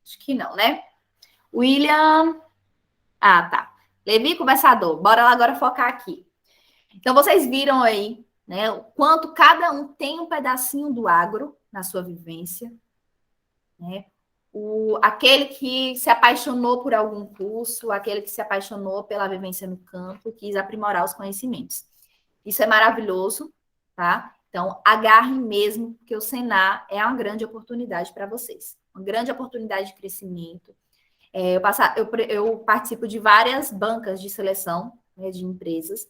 Acho que não, né? William. Ah, tá. Levi, conversador. Bora lá agora focar aqui. Então, vocês viram aí, né, o quanto cada um tem um pedacinho do agro na sua vivência, né? Aquele que se apaixonou por algum curso, aquele que se apaixonou pela vivência no campo, quis aprimorar os conhecimentos. Isso é maravilhoso, tá? Então, agarrem mesmo, porque o Senar é uma grande oportunidade para vocês. Uma grande oportunidade de crescimento. Eu participo de várias bancas de seleção, né, de empresas,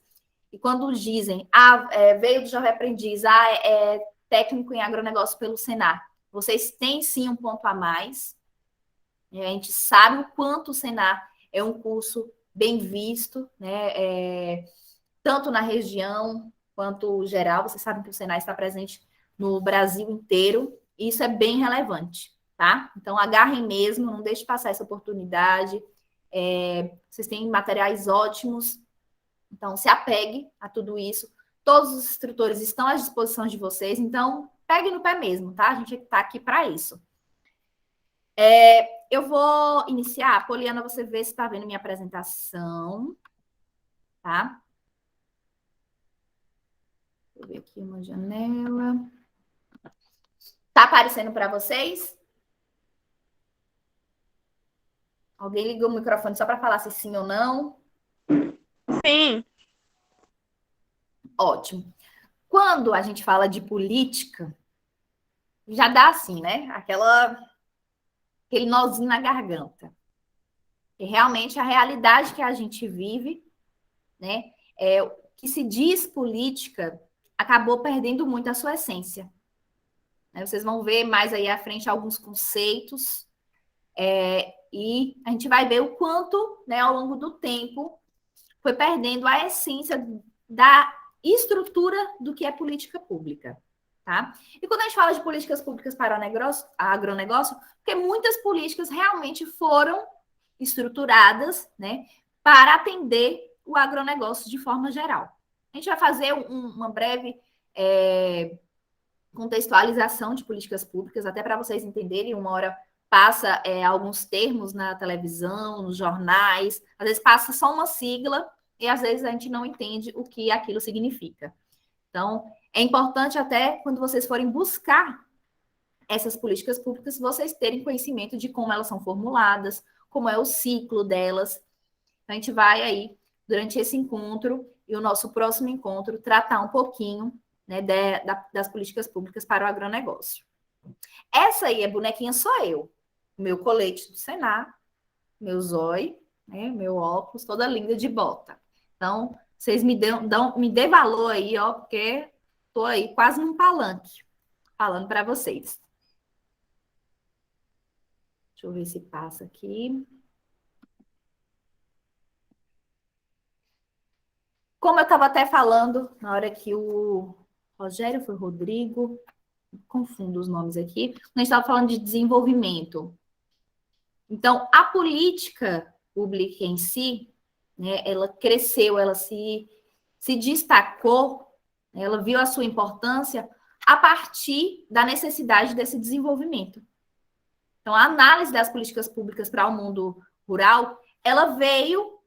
e quando dizem, veio do Jovem Aprendiz, é técnico em agronegócio pelo Senar, vocês têm sim um ponto a mais. A gente sabe o quanto o Senar é um curso bem visto, né, tanto na região quanto geral. Vocês sabem que o Senar está presente no Brasil inteiro, e isso é bem relevante. Tá? Então, agarrem mesmo, não deixe passar essa oportunidade. Vocês têm materiais ótimos, então se apegue a tudo isso. Todos os instrutores estão à disposição de vocês, então peguem no pé mesmo, tá? A gente está aqui para isso. Eu vou iniciar. Poliana, você vê se está vendo minha apresentação, tá? Vou ver aqui uma janela. Tá aparecendo para vocês? Alguém ligou o microfone só para falar se sim ou não? Sim. Ótimo. Quando a gente fala de política, já dá assim, né? Aquele nozinho na garganta. E realmente a realidade que a gente vive, né? O que se diz política acabou perdendo muito a sua essência. Vocês vão ver mais aí à frente alguns conceitos. E a gente vai ver o quanto, né, ao longo do tempo, foi perdendo a essência da estrutura do que é política pública, tá? E quando a gente fala de políticas públicas para o agronegócio, porque muitas políticas realmente foram estruturadas, né, para atender o agronegócio de forma geral. A gente vai fazer uma breve contextualização de políticas públicas, até para vocês entenderem. Uma hora passa alguns termos na televisão, nos jornais, às vezes passa só uma sigla e às vezes a gente não entende o que aquilo significa. Então, é importante até quando vocês forem buscar essas políticas públicas, vocês terem conhecimento de como elas são formuladas, como é o ciclo delas. Então, a gente vai aí, durante esse encontro e o nosso próximo encontro, tratar um pouquinho, né, das políticas públicas para o agronegócio. Essa aí, a bonequinha, sou eu. meu colete do Senar, meu zóio, né, meu óculos, toda linda de bota. Então, vocês me dê valor aí, ó, porque tô aí quase num palanque, falando para vocês. Deixa eu ver se passa aqui. Como eu estava até falando, na hora que o Rogério foi Rodrigo, confundo os nomes aqui, a gente estava falando de desenvolvimento. Então, a política pública em si, né, ela cresceu, ela se destacou, ela viu a sua importância a partir da necessidade desse desenvolvimento. Então, a análise das políticas públicas para o mundo rural, ela veio,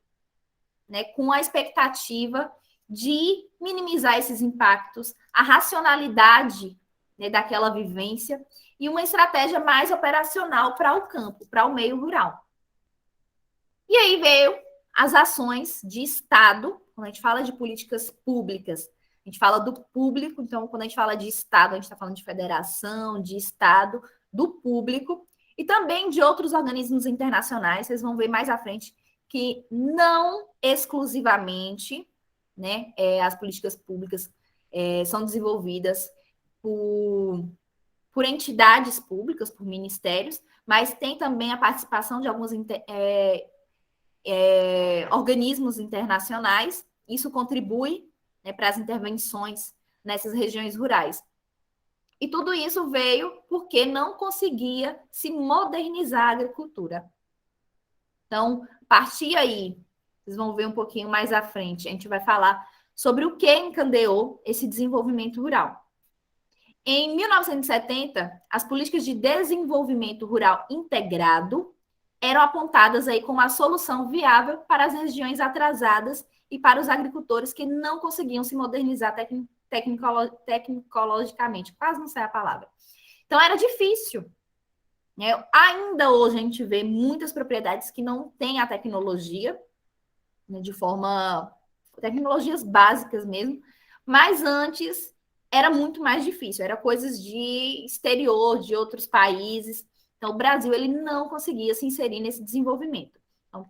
né, com a expectativa de minimizar esses impactos, a racionalidade, né, daquela vivência e uma estratégia mais operacional para o campo, para o meio rural. E aí veio as ações de Estado, quando a gente fala de políticas públicas, a gente fala do público, então quando a gente fala de Estado, a gente está falando de federação, de Estado, do público, e também de outros organismos internacionais, vocês vão ver mais à frente, que não exclusivamente, né, as políticas públicas são desenvolvidas por entidades públicas, por ministérios, mas tem também a participação de alguns organismos internacionais. Isso contribui, né, para as intervenções nessas regiões rurais. E tudo isso veio porque não conseguia se modernizar a agricultura. Então, a partir aí, vocês vão ver um pouquinho mais à frente, a gente vai falar sobre o que encandeou esse desenvolvimento rural. Em 1970, as políticas de desenvolvimento rural integrado eram apontadas aí como a solução viável para as regiões atrasadas e para os agricultores que não conseguiam se modernizar tecnologicamente. Quase não sei a palavra. Então, era difícil. Né? Ainda hoje a gente vê muitas propriedades que não têm a tecnologia, né, tecnologias básicas mesmo, mas antes era muito mais difícil, era coisas de exterior, de outros países. Então, o Brasil ele não conseguia se inserir nesse desenvolvimento. Então,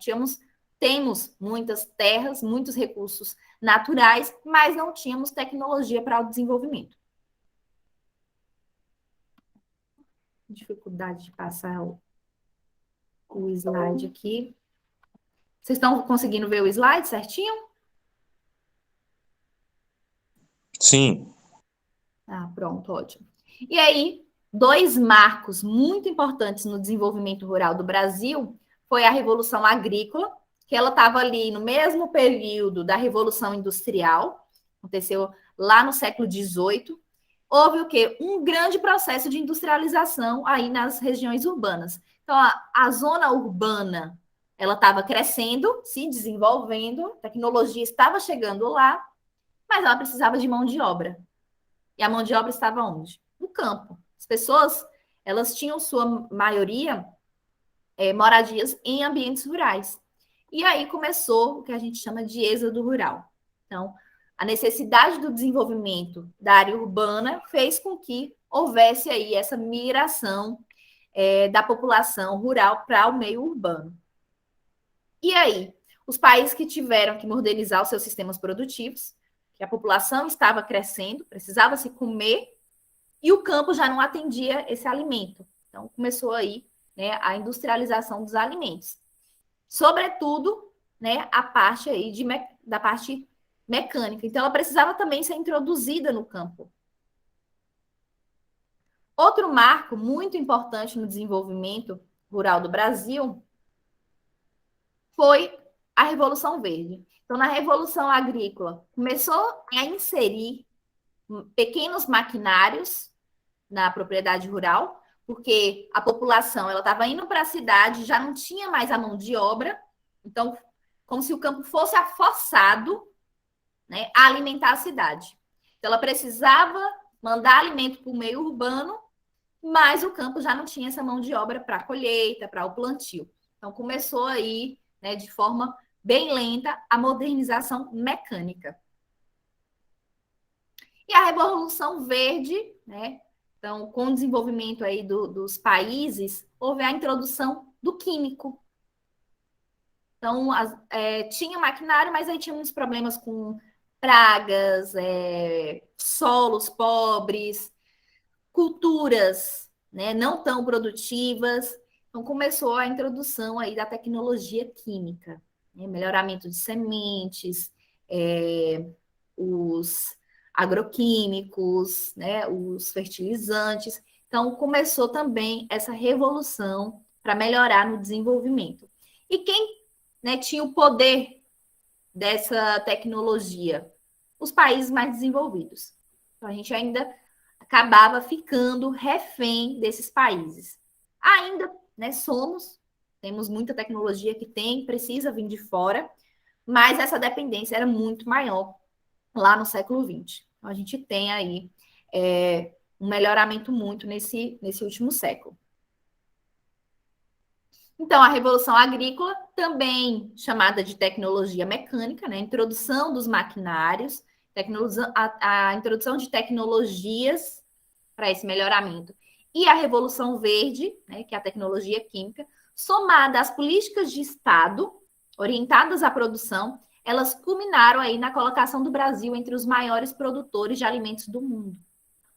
temos muitas terras, muitos recursos naturais, mas não tínhamos tecnologia para o desenvolvimento. Dificuldade de passar o slide aqui. Vocês estão conseguindo ver o slide certinho? Sim. Ah, pronto, ótimo. E aí, 2 marcos muito importantes no desenvolvimento rural do Brasil foi a Revolução Agrícola, que ela estava ali no mesmo período da Revolução Industrial, aconteceu lá no século XVIII. Houve o quê? Um grande processo de industrialização aí nas regiões urbanas. Então, a zona urbana, ela estava crescendo, se desenvolvendo, a tecnologia estava chegando lá, mas ela precisava de mão de obra. E a mão de obra estava onde? No campo. As pessoas, elas tinham sua maioria moradias em ambientes rurais. E aí começou o que a gente chama de êxodo rural. Então, a necessidade do desenvolvimento da área urbana fez com que houvesse aí essa migração da população rural para o meio urbano. E aí, os países que tiveram que modernizar os seus sistemas produtivos, que a população estava crescendo, precisava se comer, e o campo já não atendia esse alimento. Então, começou aí, né, a industrialização dos alimentos. Sobretudo, né, a parte aí da parte mecânica. Então, ela precisava também ser introduzida no campo. Outro marco muito importante no desenvolvimento rural do Brasil foi a Revolução Verde. Então, na Revolução Agrícola, começou a inserir pequenos maquinários na propriedade rural, porque a população ela estava indo para a cidade, já não tinha mais a mão de obra, então, como se o campo fosse forçado, né, a alimentar a cidade. Então, ela precisava mandar alimento para o meio urbano, mas o campo já não tinha essa mão de obra para a colheita, para o plantio. Então, começou aí, né, de forma bem lenta, a modernização mecânica. E a Revolução Verde, né, Então, com o desenvolvimento aí dos países, houve a introdução do químico. Então, tinha maquinário, mas aí tinha muitos problemas com pragas, solos pobres, culturas, né, não tão produtivas. Então, começou a introdução aí da tecnologia química, né, melhoramento de sementes, os agroquímicos, né, os fertilizantes. Então, começou também essa revolução para melhorar no desenvolvimento. E quem, né, tinha o poder dessa tecnologia? Os países mais desenvolvidos. Então, a gente ainda acabava ficando refém desses países. Ainda, né, temos muita tecnologia que precisa vir de fora, mas essa dependência era muito maior lá no século XX. Então, a gente tem aí um melhoramento muito nesse último século. Então, a Revolução Agrícola, também chamada de tecnologia mecânica, né? Introdução dos maquinários, a introdução de tecnologias para esse melhoramento. E a Revolução Verde, né, que é a tecnologia química, somada às políticas de Estado orientadas à produção, elas culminaram aí na colocação do Brasil entre os maiores produtores de alimentos do mundo.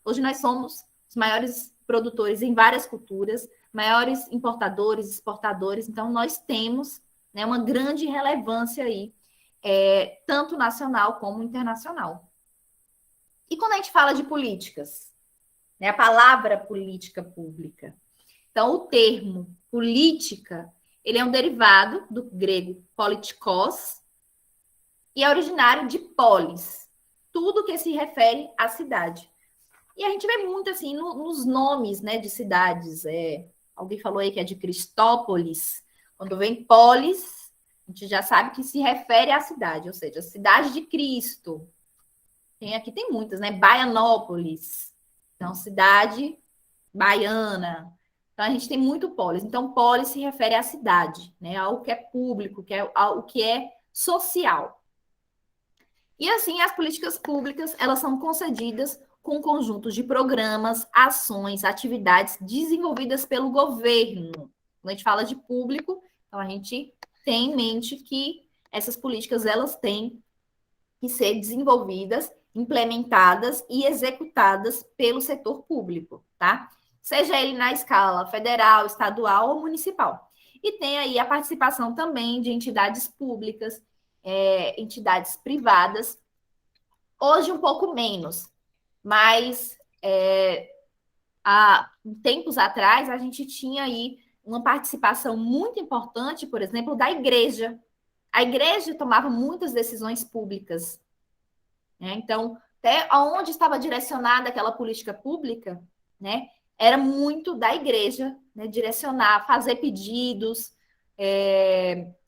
Hoje nós somos os maiores produtores em várias culturas, maiores importadores, exportadores, então nós temos, né, uma grande relevância aí, tanto nacional como internacional. E quando a gente fala de políticas, né, a palavra política pública, então o termo política, ele é um derivado do grego politikos e é originário de polis, tudo que se refere à cidade. E a gente vê muito assim nos nomes, né, de cidades. Alguém falou aí que é de Cristópolis. Quando vem polis, a gente já sabe que se refere à cidade, ou seja, a cidade de Cristo. Aqui tem muitas, né? Baianópolis. Então, cidade baiana. Então, a gente tem muito polis. Então, polis se refere à cidade, né? Algo que é público, algo que é social. E assim, as políticas públicas, elas são concedidas com conjuntos de programas, ações, atividades desenvolvidas pelo governo. Quando a gente fala de público, então a gente tem em mente que essas políticas, elas têm que ser desenvolvidas, implementadas e executadas pelo setor público, tá? Seja ele na escala federal, estadual ou municipal. E tem aí a participação também de entidades públicas, entidades privadas, hoje um pouco menos, mas há tempos atrás a gente tinha aí uma participação muito importante, por exemplo, da igreja. A igreja tomava muitas decisões públicas, né? Então, até onde estava direcionada aquela política pública, né, era muito da igreja, né, direcionar, fazer pedidos.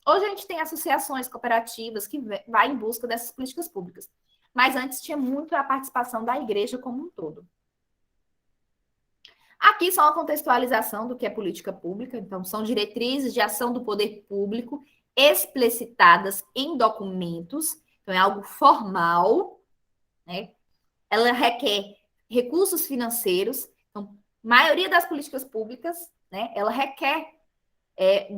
Hoje a gente tem associações cooperativas que vai em busca dessas políticas públicas. Mas antes tinha muito a participação da igreja como um todo. Aqui só uma contextualização do que é política pública. Então, são diretrizes de ação do poder público explicitadas em documentos. Então, é algo formal, né? Ela requer recursos financeiros. Então, a maioria das políticas públicas, né, ela requer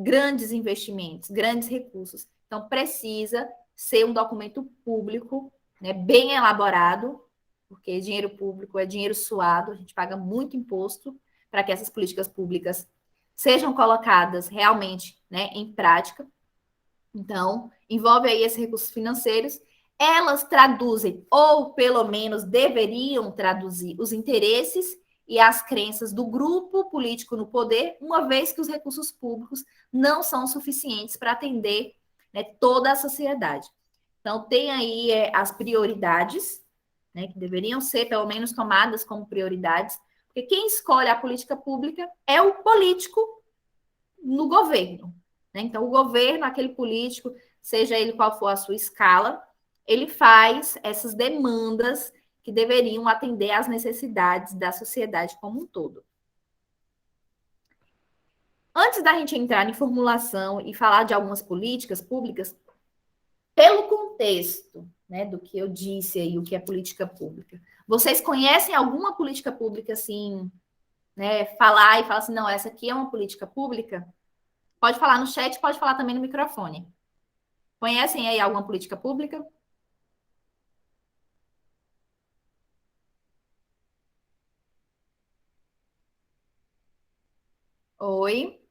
grandes investimentos, grandes recursos. Então, precisa ser um documento público, né, bem elaborado, porque dinheiro público é dinheiro suado, a gente paga muito imposto para que essas políticas públicas sejam colocadas realmente, né, em prática. Então, envolve aí esses recursos financeiros. Elas traduzem, ou pelo menos deveriam traduzir, os interesses e as crenças do grupo político no poder, uma vez que os recursos públicos não são suficientes para atender, né, toda a sociedade. Então, tem aí as prioridades, né, que deveriam ser, pelo menos, tomadas como prioridades, porque quem escolhe a política pública é o político no governo, né? Então, o governo, aquele político, seja ele qual for a sua escala, ele faz essas demandas que deveriam atender às necessidades da sociedade como um todo. Antes da gente entrar em formulação e falar de algumas políticas públicas, pelo contexto, né, do que eu disse aí, o que é política pública. Vocês conhecem alguma política pública, assim, né, falar e falar assim, não, essa aqui é uma política pública? Pode falar no chat, pode falar também no microfone. Conhecem aí alguma política pública? Oi?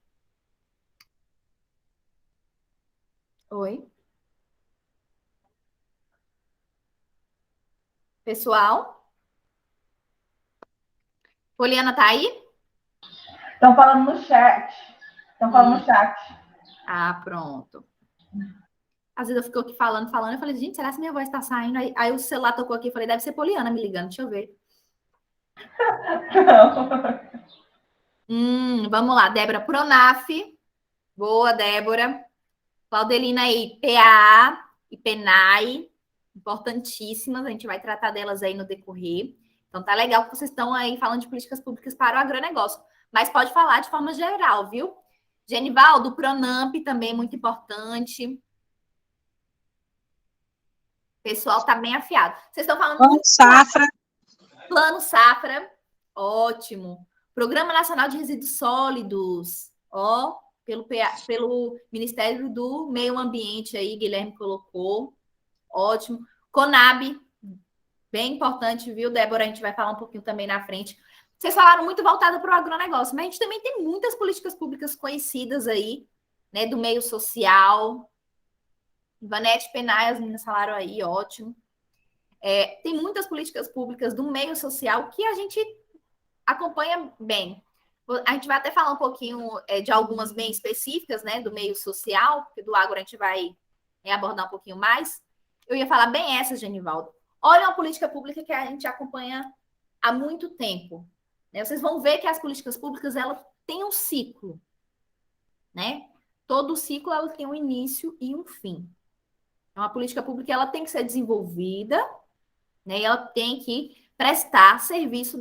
Oi? Pessoal? Poliana tá aí? Estão falando no chat. Estão falando no chat. Ah, pronto. Às vezes eu fico aqui falando, eu falei, gente, será que minha voz tá saindo? Aí o celular tocou aqui, eu falei, deve ser Poliana me ligando, deixa eu ver. Vamos lá, Débora Pronaf. Boa, Débora. Claudelina aí, PA e PENAI, importantíssimas, a gente vai tratar delas aí no decorrer. Então tá legal que vocês estão aí falando de políticas públicas para o agronegócio, mas pode falar de forma geral, viu? Genivaldo, Pronamp também muito importante. O pessoal tá bem afiado. Vocês estão falando... Plano Safra. Plano Safra, ótimo. Programa Nacional de Resíduos Sólidos, ó, pelo Ministério do Meio Ambiente aí, Guilherme colocou, ótimo. Conab, bem importante, viu, Débora? A gente vai falar um pouquinho também na frente. Vocês falaram muito voltada para o agronegócio, mas a gente também tem muitas políticas públicas conhecidas aí, né, do meio social. Ivanete Penai, as meninas falaram aí, ótimo. Tem muitas políticas públicas do meio social que a gente acompanha bem. A gente vai até falar um pouquinho de algumas bem específicas, né, do meio social, porque do agro a gente vai abordar um pouquinho mais. Eu ia falar bem essa, Genivaldo. Olha uma política pública que a gente acompanha há muito tempo, né? Vocês vão ver que as políticas públicas, elas têm um ciclo, né? Todo ciclo, ela tem um início e um fim. Então, a política pública, ela tem que ser desenvolvida, né? E ela tem que prestar serviço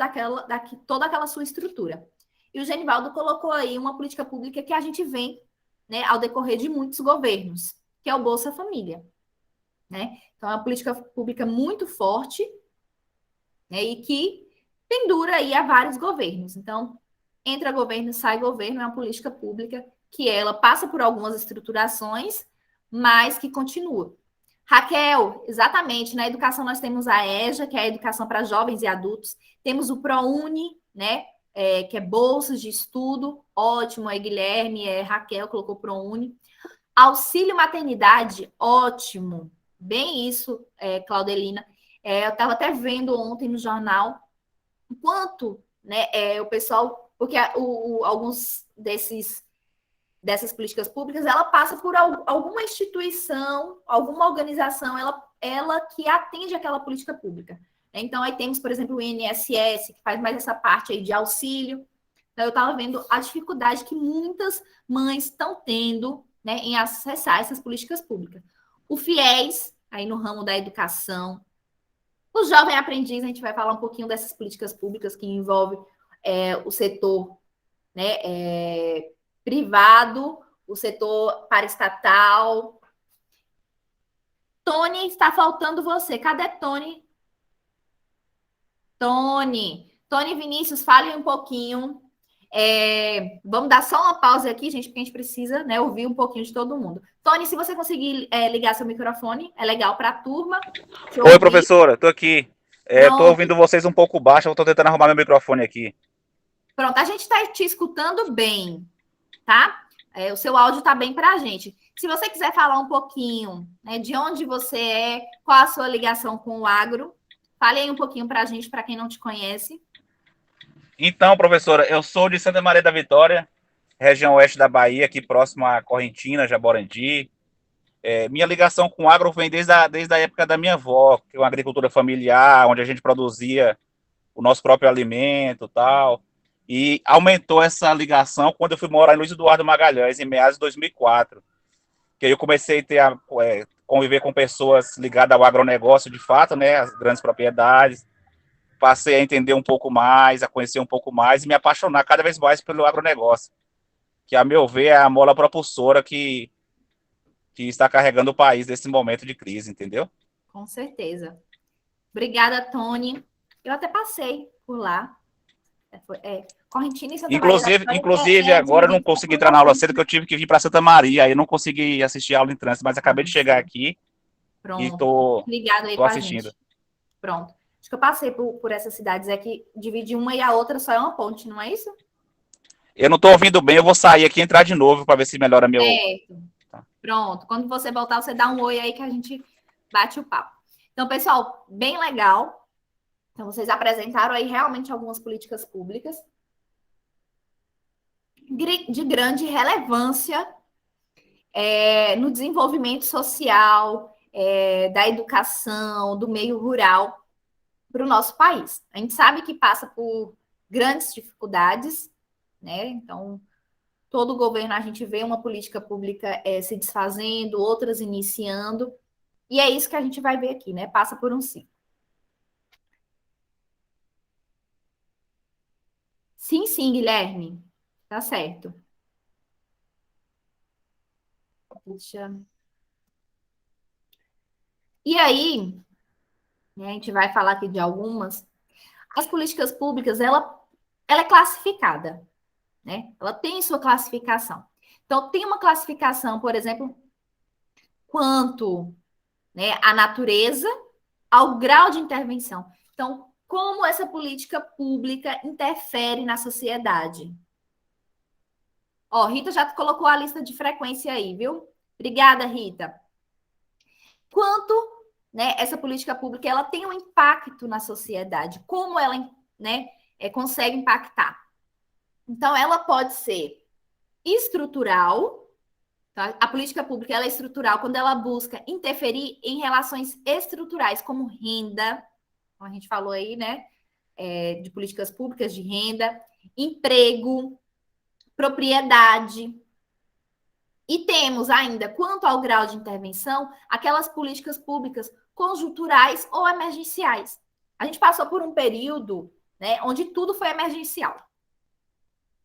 toda aquela sua estrutura. E o Genivaldo colocou aí uma política pública que a gente vê, né, ao decorrer de muitos governos, que é o Bolsa Família, né? Então, é uma política pública muito forte, né, e que pendura aí a vários governos. Então, entra governo, sai governo, é uma política pública que ela passa por algumas estruturações, mas que continua. Raquel, exatamente, na educação nós temos a EJA, que é a educação para jovens e adultos, temos o ProUni, né, que é bolsas de estudo, ótimo, aí Guilherme, Raquel colocou ProUni. Auxílio maternidade, ótimo, bem isso, Claudelina. Eu estava até vendo ontem no jornal o quanto, né, o pessoal, porque alguns dessas políticas públicas, ela passa por alguma instituição, alguma organização, ela que atende aquela política pública. Então, aí temos, por exemplo, o INSS, que faz mais essa parte aí de auxílio. Então, eu estava vendo a dificuldade que muitas mães estão tendo, né, em acessar essas políticas públicas. O FIES, aí no ramo da educação. O Jovem Aprendiz, a gente vai falar um pouquinho dessas políticas públicas que envolvem o setor, né, privado, o setor paraestatal. Tony, está faltando você. Cadê Tony? Tony Vinícius, fale um pouquinho. Vamos dar só uma pausa aqui, gente, porque a gente precisa, né, ouvir um pouquinho de todo mundo. Tony, se você conseguir ligar seu microfone, é legal para a turma. Oi, professora, estou aqui. Estou ouvindo vocês um pouco baixo, eu estou tentando arrumar meu microfone aqui. Pronto, a gente está te escutando bem, tá? O seu áudio está bem para a gente. Se você quiser falar um pouquinho, né, de onde você é, qual a sua ligação com o agro, fale aí um pouquinho para a gente, para quem não te conhece. Então, professora, eu sou de Santa Maria da Vitória, região oeste da Bahia, aqui próximo a Correntina, Jaborandi. Minha ligação com o agro vem desde a época da minha avó, que é uma agricultura familiar, onde a gente produzia o nosso próprio alimento e tal. E aumentou essa ligação quando eu fui morar em Luiz Eduardo Magalhães, em meados de 2004. Que aí eu comecei a conviver com pessoas ligadas ao agronegócio de fato, né, as grandes propriedades. Passei a entender um pouco mais, a conhecer um pouco mais e me apaixonar cada vez mais pelo agronegócio, que, a meu ver, é a mola propulsora que está carregando o país nesse momento de crise, entendeu? Com certeza. Obrigada, Tony. Eu até passei por lá. Correntina e Santa Maria da Vitória Inclusive agora eu não consegui entrar na aula cedo, porque eu tive que vir para Santa Maria, aí eu não consegui assistir a aula em trânsito, mas acabei de chegar aqui e estou ligado aí com a assistindo. gente. Pronto. Acho que eu passei por essas cidades aqui, dividir uma e a outra só é uma ponte, não é isso? Eu não estou ouvindo bem, eu vou sair aqui e entrar de novo para ver se melhora meu... Certo. Pronto. Quando você voltar, você dá um oi aí que a gente bate o papo. Então, pessoal, bem legal. Então, vocês apresentaram aí realmente algumas políticas públicas de grande relevância no desenvolvimento social, da educação, do meio rural para o nosso país. A gente sabe que passa por grandes dificuldades, né? Então, todo governo a gente vê uma política pública se desfazendo, outras iniciando, e é isso que a gente vai ver aqui, né? Passa por um ciclo. Sim, Guilherme. Tá certo. E aí, né, a gente vai falar aqui de algumas. As políticas públicas, ela é classificada, né? Ela tem sua classificação. Então, tem uma classificação, por exemplo, quanto, né, à natureza, ao grau de intervenção. Então, como essa política pública interfere na sociedade? Ó, Rita já colocou a lista de frequência aí, viu? Obrigada, Rita. Quanto, né, essa política pública ela tem um impacto na sociedade? Como ela, né, consegue impactar? Então, ela pode ser estrutural. Tá? A política pública ela é estrutural quando ela busca interferir em relações estruturais, como renda, como a gente falou aí, né? De políticas públicas de renda, emprego, propriedade. E temos ainda, quanto ao grau de intervenção, aquelas políticas públicas conjunturais ou emergenciais. A gente passou por um período, né, onde tudo foi emergencial.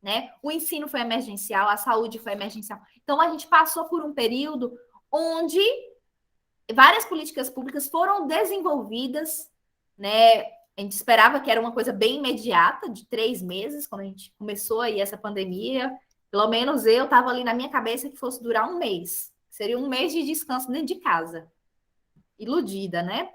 Né? O ensino foi emergencial, a saúde foi emergencial. Então, a gente passou por um período onde várias políticas públicas foram desenvolvidas, né? A gente esperava que era uma coisa bem imediata, de 3 meses, quando a gente começou aí essa pandemia. Pelo menos eu estava ali na minha cabeça que fosse durar 1 mês. Seria 1 mês de descanso dentro de casa. Iludida, né?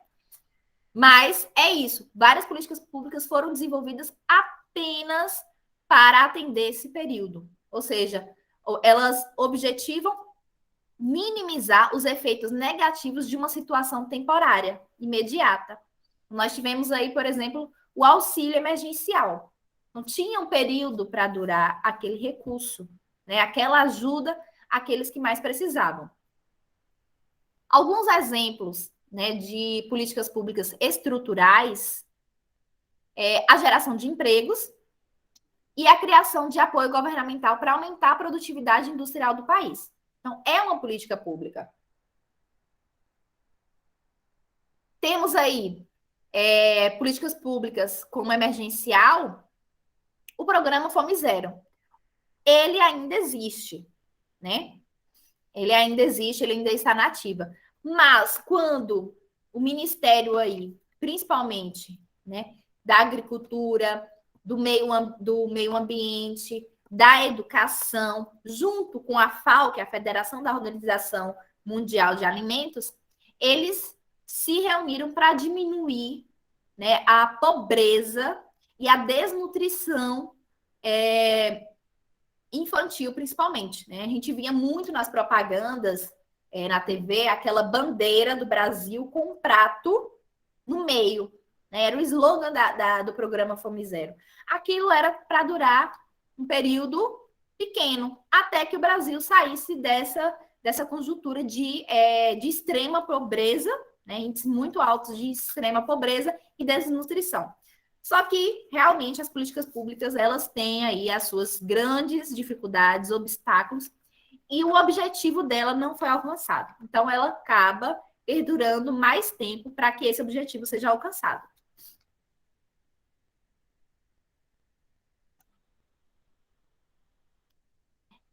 Mas é isso. Várias políticas públicas foram desenvolvidas apenas para atender esse período. Ou seja, elas objetivam minimizar os efeitos negativos de uma situação temporária, imediata. Nós tivemos aí, por exemplo, o auxílio emergencial. Não tinha um período para durar aquele recurso, né? Aquela ajuda àqueles que mais precisavam. Alguns exemplos, né, de políticas públicas estruturais a geração de empregos e a criação de apoio governamental para aumentar a produtividade industrial do país. Então, é uma política pública. Temos aí políticas públicas como emergencial, o programa Fome Zero. Ele ainda existe, né? Ele ainda existe, ele ainda está na ativa. Mas quando o Ministério aí, principalmente, né, da Agricultura, do meio ambiente, da educação, junto com a FAO, que é a Federação da Organização Mundial de Alimentos, eles se reuniram para diminuir, né, a pobreza e a desnutrição infantil, principalmente. Né? A gente via muito nas propagandas, na TV, aquela bandeira do Brasil com um prato no meio. Né? Era o slogan do programa Fome Zero. Aquilo era para durar um período pequeno, até que o Brasil saísse dessa conjuntura de extrema pobreza, né? Índices muito altos de extrema pobreza e desnutrição. Só que, realmente, as políticas públicas, elas têm aí as suas grandes dificuldades, obstáculos, e o objetivo dela não foi alcançado. Então, ela acaba perdurando mais tempo para que esse objetivo seja alcançado.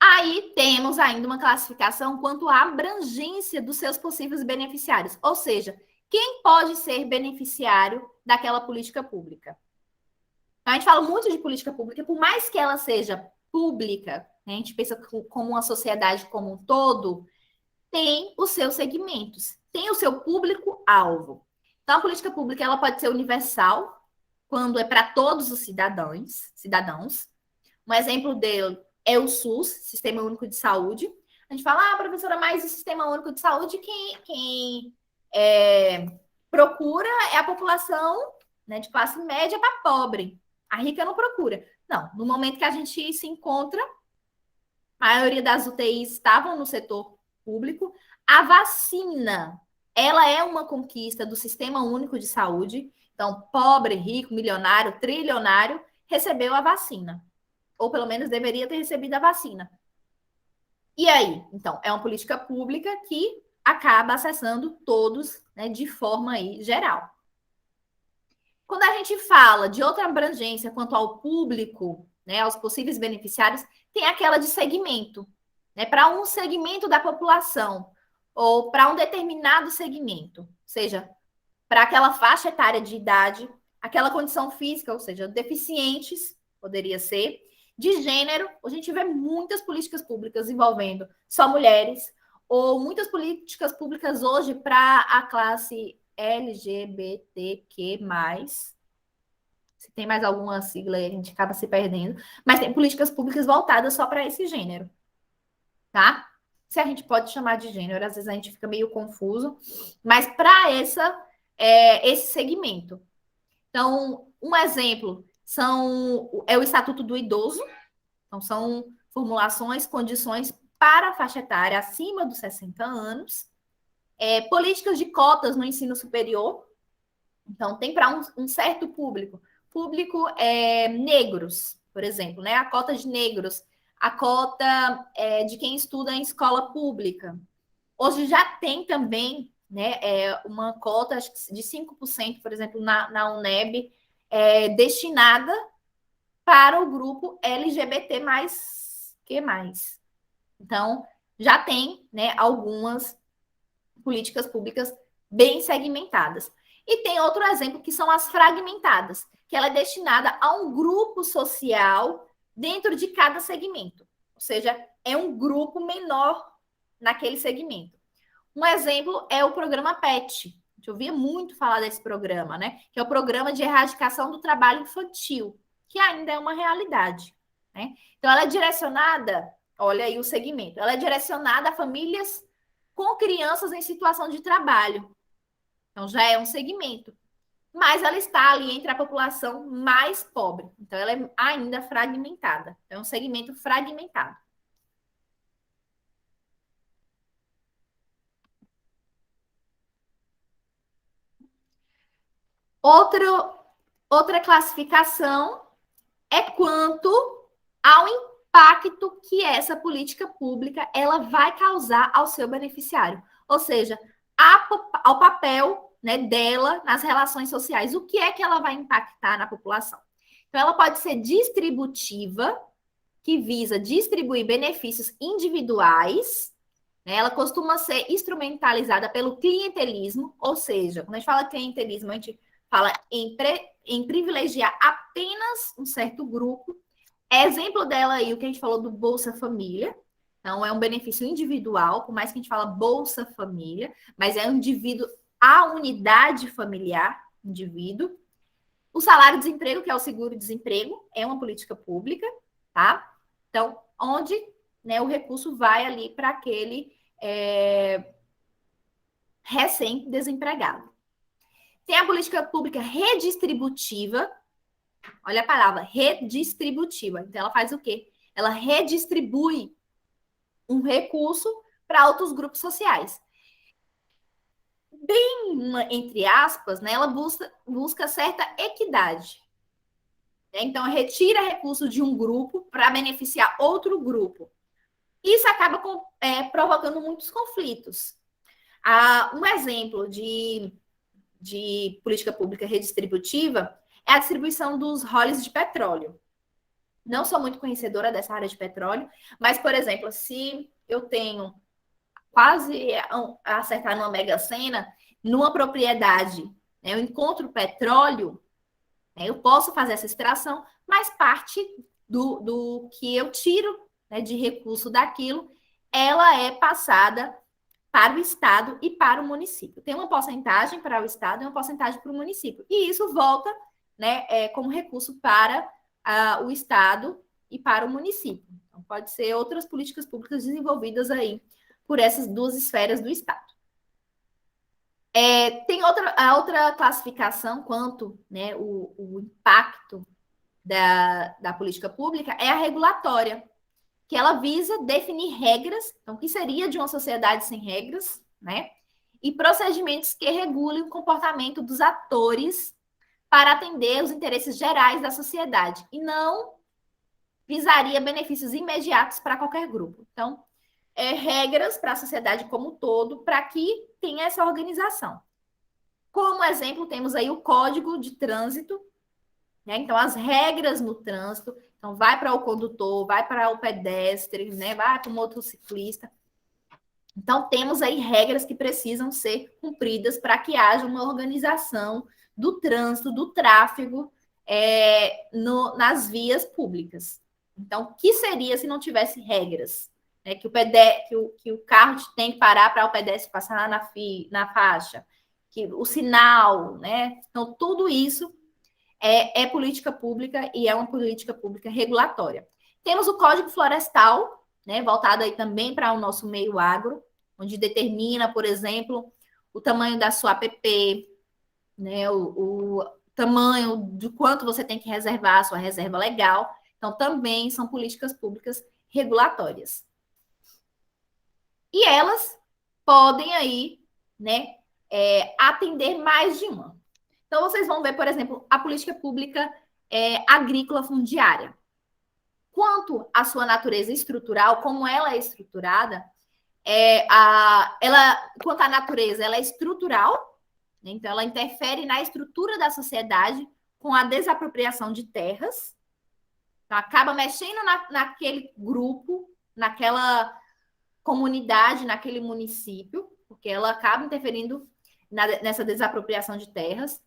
Aí temos ainda uma classificação quanto à abrangência dos seus possíveis beneficiários, ou seja, quem pode ser beneficiário daquela política pública. Então, a gente fala muito de política pública, por mais que ela seja pública, né, a gente pensa como uma sociedade como um todo, tem os seus segmentos, tem o seu público-alvo. Então, a política pública ela pode ser universal, quando é para todos os cidadãos. Um exemplo dele é o SUS, Sistema Único de Saúde. A gente fala, professora, mas o Sistema Único de Saúde, quem procura é a população, né, de classe média para pobre. A rica não procura. Não, no momento que a gente se encontra, a maioria das UTIs estavam no setor público. A vacina, ela é uma conquista do Sistema Único de Saúde. Então, pobre, rico, milionário, trilionário, recebeu a vacina. Ou pelo menos deveria ter recebido a vacina. E aí? Então, é uma política pública que acaba acessando todos, né, de forma aí geral. Quando a gente fala de outra abrangência quanto ao público, né, aos possíveis beneficiários, tem aquela de segmento, né, para um segmento da população ou para um determinado segmento, ou seja, para aquela faixa etária de idade, aquela condição física, ou seja, deficientes, poderia ser, de gênero. A gente vê muitas políticas públicas envolvendo só mulheres, ou muitas políticas públicas hoje para a classe LGBTQ+. Se tem mais alguma sigla aí, a gente acaba se perdendo. Mas tem políticas públicas voltadas só para esse gênero. Tá? Se a gente pode chamar de gênero, às vezes a gente fica meio confuso. Mas para esse segmento. Então, um exemplo é o Estatuto do Idoso. Então, são formulações, condições para a faixa etária acima dos 60 anos. Políticas de cotas no ensino superior. Então, tem para um certo público. Negros, por exemplo, né? A cota de negros, a cota de quem estuda em escola pública. Hoje já tem também, né, uma cota de 5%, por exemplo, na UNEB, destinada para o grupo LGBT+, que mais. Então, já tem, né, algumas políticas públicas bem segmentadas. E tem outro exemplo, que são as fragmentadas, que ela é destinada a um grupo social dentro de cada segmento. Ou seja, é um grupo menor naquele segmento. Um exemplo é o programa PET. A gente ouvia muito falar desse programa, né? Que é o Programa de Erradicação do Trabalho Infantil, que ainda é uma realidade, né? Então, ela é direcionada, olha aí o segmento, ela é direcionada a famílias com crianças em situação de trabalho. Então, já é um segmento. Mas ela está ali entre a população mais pobre. Então, ela é ainda fragmentada. É um segmento fragmentado. Outra classificação é quanto ao impacto que essa política pública ela vai causar ao seu beneficiário. Ou seja, ao papel, né, dela nas relações sociais. O que é que ela vai impactar na população? Então, ela pode ser distributiva, que visa distribuir benefícios individuais. Né? Ela costuma ser instrumentalizada pelo clientelismo, ou seja, quando a gente fala clientelismo, a gente fala em privilegiar apenas um certo grupo. Exemplo dela aí, o que a gente falou do Bolsa Família. Então, é um benefício individual, por mais que a gente fala Bolsa Família, mas é um indivíduo, a unidade familiar, indivíduo. O salário-desemprego, que é o seguro-desemprego, é uma política pública, tá? Então, onde, né, o recurso vai ali para aquele recém-desempregado. Tem a política pública redistributiva. Olha a palavra, redistributiva. Então, ela faz o quê? Ela redistribui um recurso para outros grupos sociais. Bem, entre aspas, né, ela busca certa equidade. Então, retira recursos de um grupo para beneficiar outro grupo. Isso acaba provocando muitos conflitos. Um exemplo de política pública redistributiva é a distribuição dos royalties de petróleo. Não sou muito conhecedora dessa área de petróleo, mas, por exemplo, se eu tenho quase a acertar numa Mega Sena, numa propriedade, né, eu encontro petróleo, né, eu posso fazer essa extração, mas parte do que eu tiro, né, de recurso daquilo, ela é passada para o Estado e para o município. Tem uma porcentagem para o Estado e uma porcentagem para o município. E isso volta, né, como recurso para o Estado e para o município. Então, pode ser outras políticas públicas desenvolvidas aí por essas duas esferas do Estado. Tem a outra classificação quanto, né, o impacto da política pública é a regulatória, que ela visa definir regras, então, o que seria de uma sociedade sem regras, né? E procedimentos que regulem o comportamento dos atores para atender os interesses gerais da sociedade, e não visaria benefícios imediatos para qualquer grupo. Então, regras para a sociedade como um todo, para que tenha essa organização. Como exemplo, temos aí o Código de Trânsito, né? Então, as regras no trânsito, então vai para o condutor, vai para o pedestre, né? Vai para o motociclista. Então, temos aí regras que precisam ser cumpridas para que haja uma organização do trânsito, do tráfego nas vias públicas. Então, o que seria se não tivesse regras? Né? Que o carro tem que parar para o pedestre passar na faixa, que o sinal, né? Então, tudo isso é política pública e é uma política pública regulatória. Temos o Código Florestal, né, voltado aí também para o nosso meio agro, onde determina, por exemplo, o tamanho da sua APP, né, o tamanho de quanto você tem que reservar a sua reserva legal. Então, também são políticas públicas regulatórias. E elas podem aí, né, atender mais de uma. Então, vocês vão ver, por exemplo, a política pública agrícola fundiária. Quanto à sua natureza estrutural, como ela é estruturada, quanto à natureza, ela é estrutural, né? Então ela interfere na estrutura da sociedade com a desapropriação de terras. Então, acaba mexendo naquele grupo, naquela comunidade, naquele município, porque ela acaba interferindo nessa desapropriação de terras.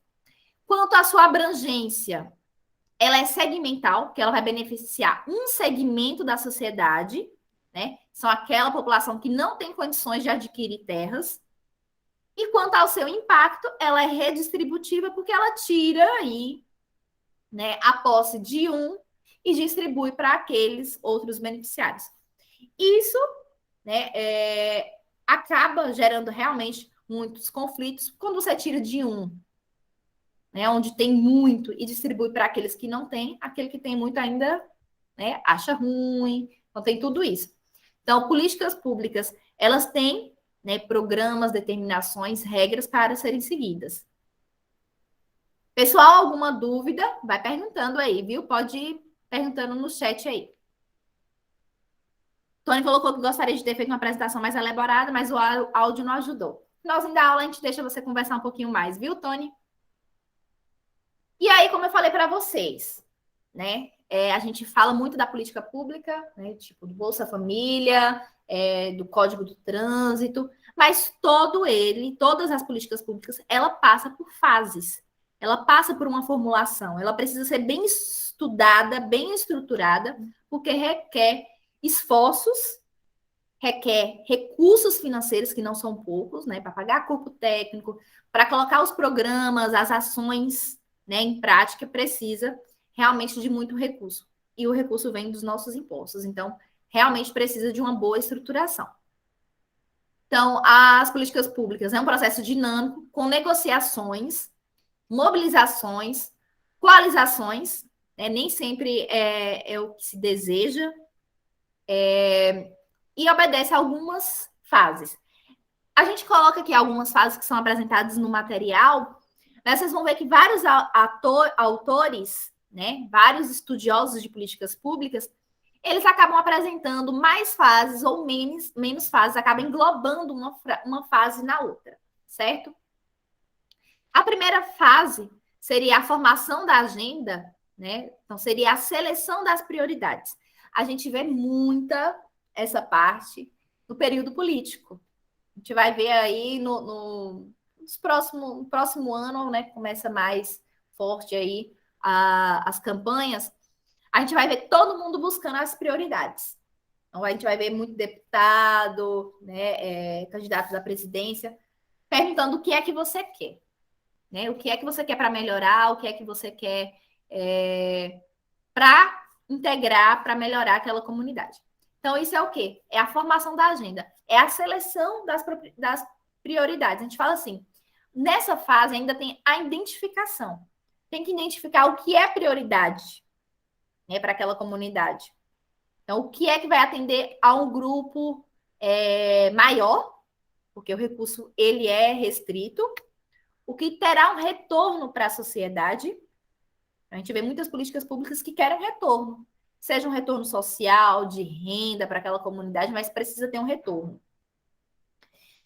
Quanto à sua abrangência, ela é segmental, que ela vai beneficiar um segmento da sociedade, né? São aquela população que não tem condições de adquirir terras. E quanto ao seu impacto, ela é redistributiva, porque ela tira aí, né, a posse de um e distribui para aqueles outros beneficiários. Isso, né, acaba gerando realmente muitos conflitos quando você tira de um, né, onde tem muito, e distribui para aqueles que não têm, aquele que tem muito ainda, né, acha ruim. Então, tem tudo isso. Então, políticas públicas, elas têm, né, programas, determinações, regras para serem seguidas. Pessoal, alguma dúvida? Vai perguntando aí, viu? Pode ir perguntando no chat aí. Tony colocou que gostaria de ter feito uma apresentação mais elaborada, mas o áudio não ajudou. No finalzinho da aula, a gente deixa você conversar um pouquinho mais, viu, Tony? E aí, como eu falei para vocês, né? A gente fala muito da política pública, né, tipo do Bolsa Família, do Código do Trânsito, mas todas as políticas públicas, ela passa por fases, ela passa por uma formulação, ela precisa ser bem estudada, bem estruturada, porque requer esforços, requer recursos financeiros, que não são poucos, né, para pagar corpo técnico, para colocar os programas, as ações, né, em prática, precisa realmente de muito recurso. E o recurso vem dos nossos impostos. Então, realmente precisa de uma boa estruturação. Então, as políticas públicas é um processo dinâmico, com negociações, mobilizações, coalizações, né? Nem sempre é o que se deseja, e obedece a algumas fases. A gente coloca aqui algumas fases que são apresentadas no material, mas vocês vão ver que vários autores, né, vários estudiosos de políticas públicas, eles acabam apresentando mais fases ou menos fases, acabam englobando uma fase na outra, certo? A primeira fase seria a formação da agenda, né? Então, seria a seleção das prioridades. A gente vê muita essa parte no período político. A gente vai ver aí no próximo ano, né, começa mais forte aí as campanhas, a gente vai ver todo mundo buscando as prioridades. Então, a gente vai ver muito deputado, né, candidatos à presidência, perguntando o que é que você quer. Né? O que é que você quer para melhorar, o que é que você quer para integrar, para melhorar aquela comunidade. Então, isso é o quê? É a formação da agenda, é a seleção das prioridades. A gente fala assim, nessa fase ainda tem a identificação. Tem que identificar o que é prioridade, né, para aquela comunidade. Então, o que é que vai atender a um grupo maior, porque o recurso ele é restrito, o que terá um retorno para a sociedade. A gente vê muitas políticas públicas que querem retorno, seja um retorno social, de renda para aquela comunidade, mas precisa ter um retorno.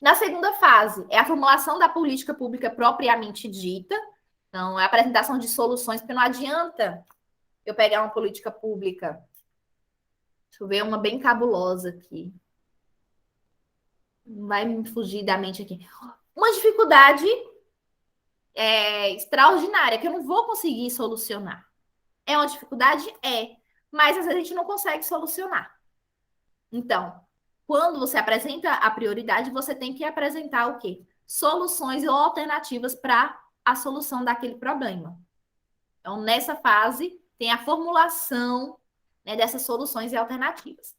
Na segunda fase, é a formulação da política pública propriamente dita. Então, é a apresentação de soluções, porque não adianta eu pegar uma política pública. Deixa eu ver uma bem cabulosa aqui. Não vai me fugir da mente aqui. Uma dificuldade extraordinária, que eu não vou conseguir solucionar. É uma dificuldade? É. Mas às vezes a gente não consegue solucionar. Então, quando você apresenta a prioridade, você tem que apresentar o quê? Soluções ou alternativas para a solução daquele problema. Então, nessa fase, tem a formulação, né, dessas soluções e alternativas.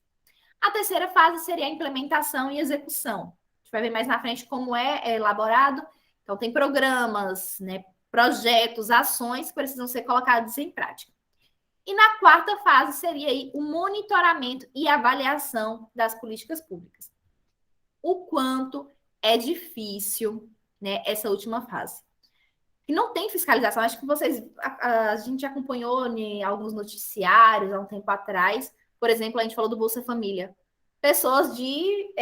A terceira fase seria a implementação e execução. A gente vai ver mais na frente como é elaborado. Então, tem programas, né, projetos, ações que precisam ser colocados em prática. E na quarta fase seria aí o monitoramento e avaliação das políticas públicas. O quanto é difícil, né, essa última fase. E não tem fiscalização. Acho que a gente acompanhou em alguns noticiários há um tempo atrás. Por exemplo, a gente falou do Bolsa Família. Pessoas de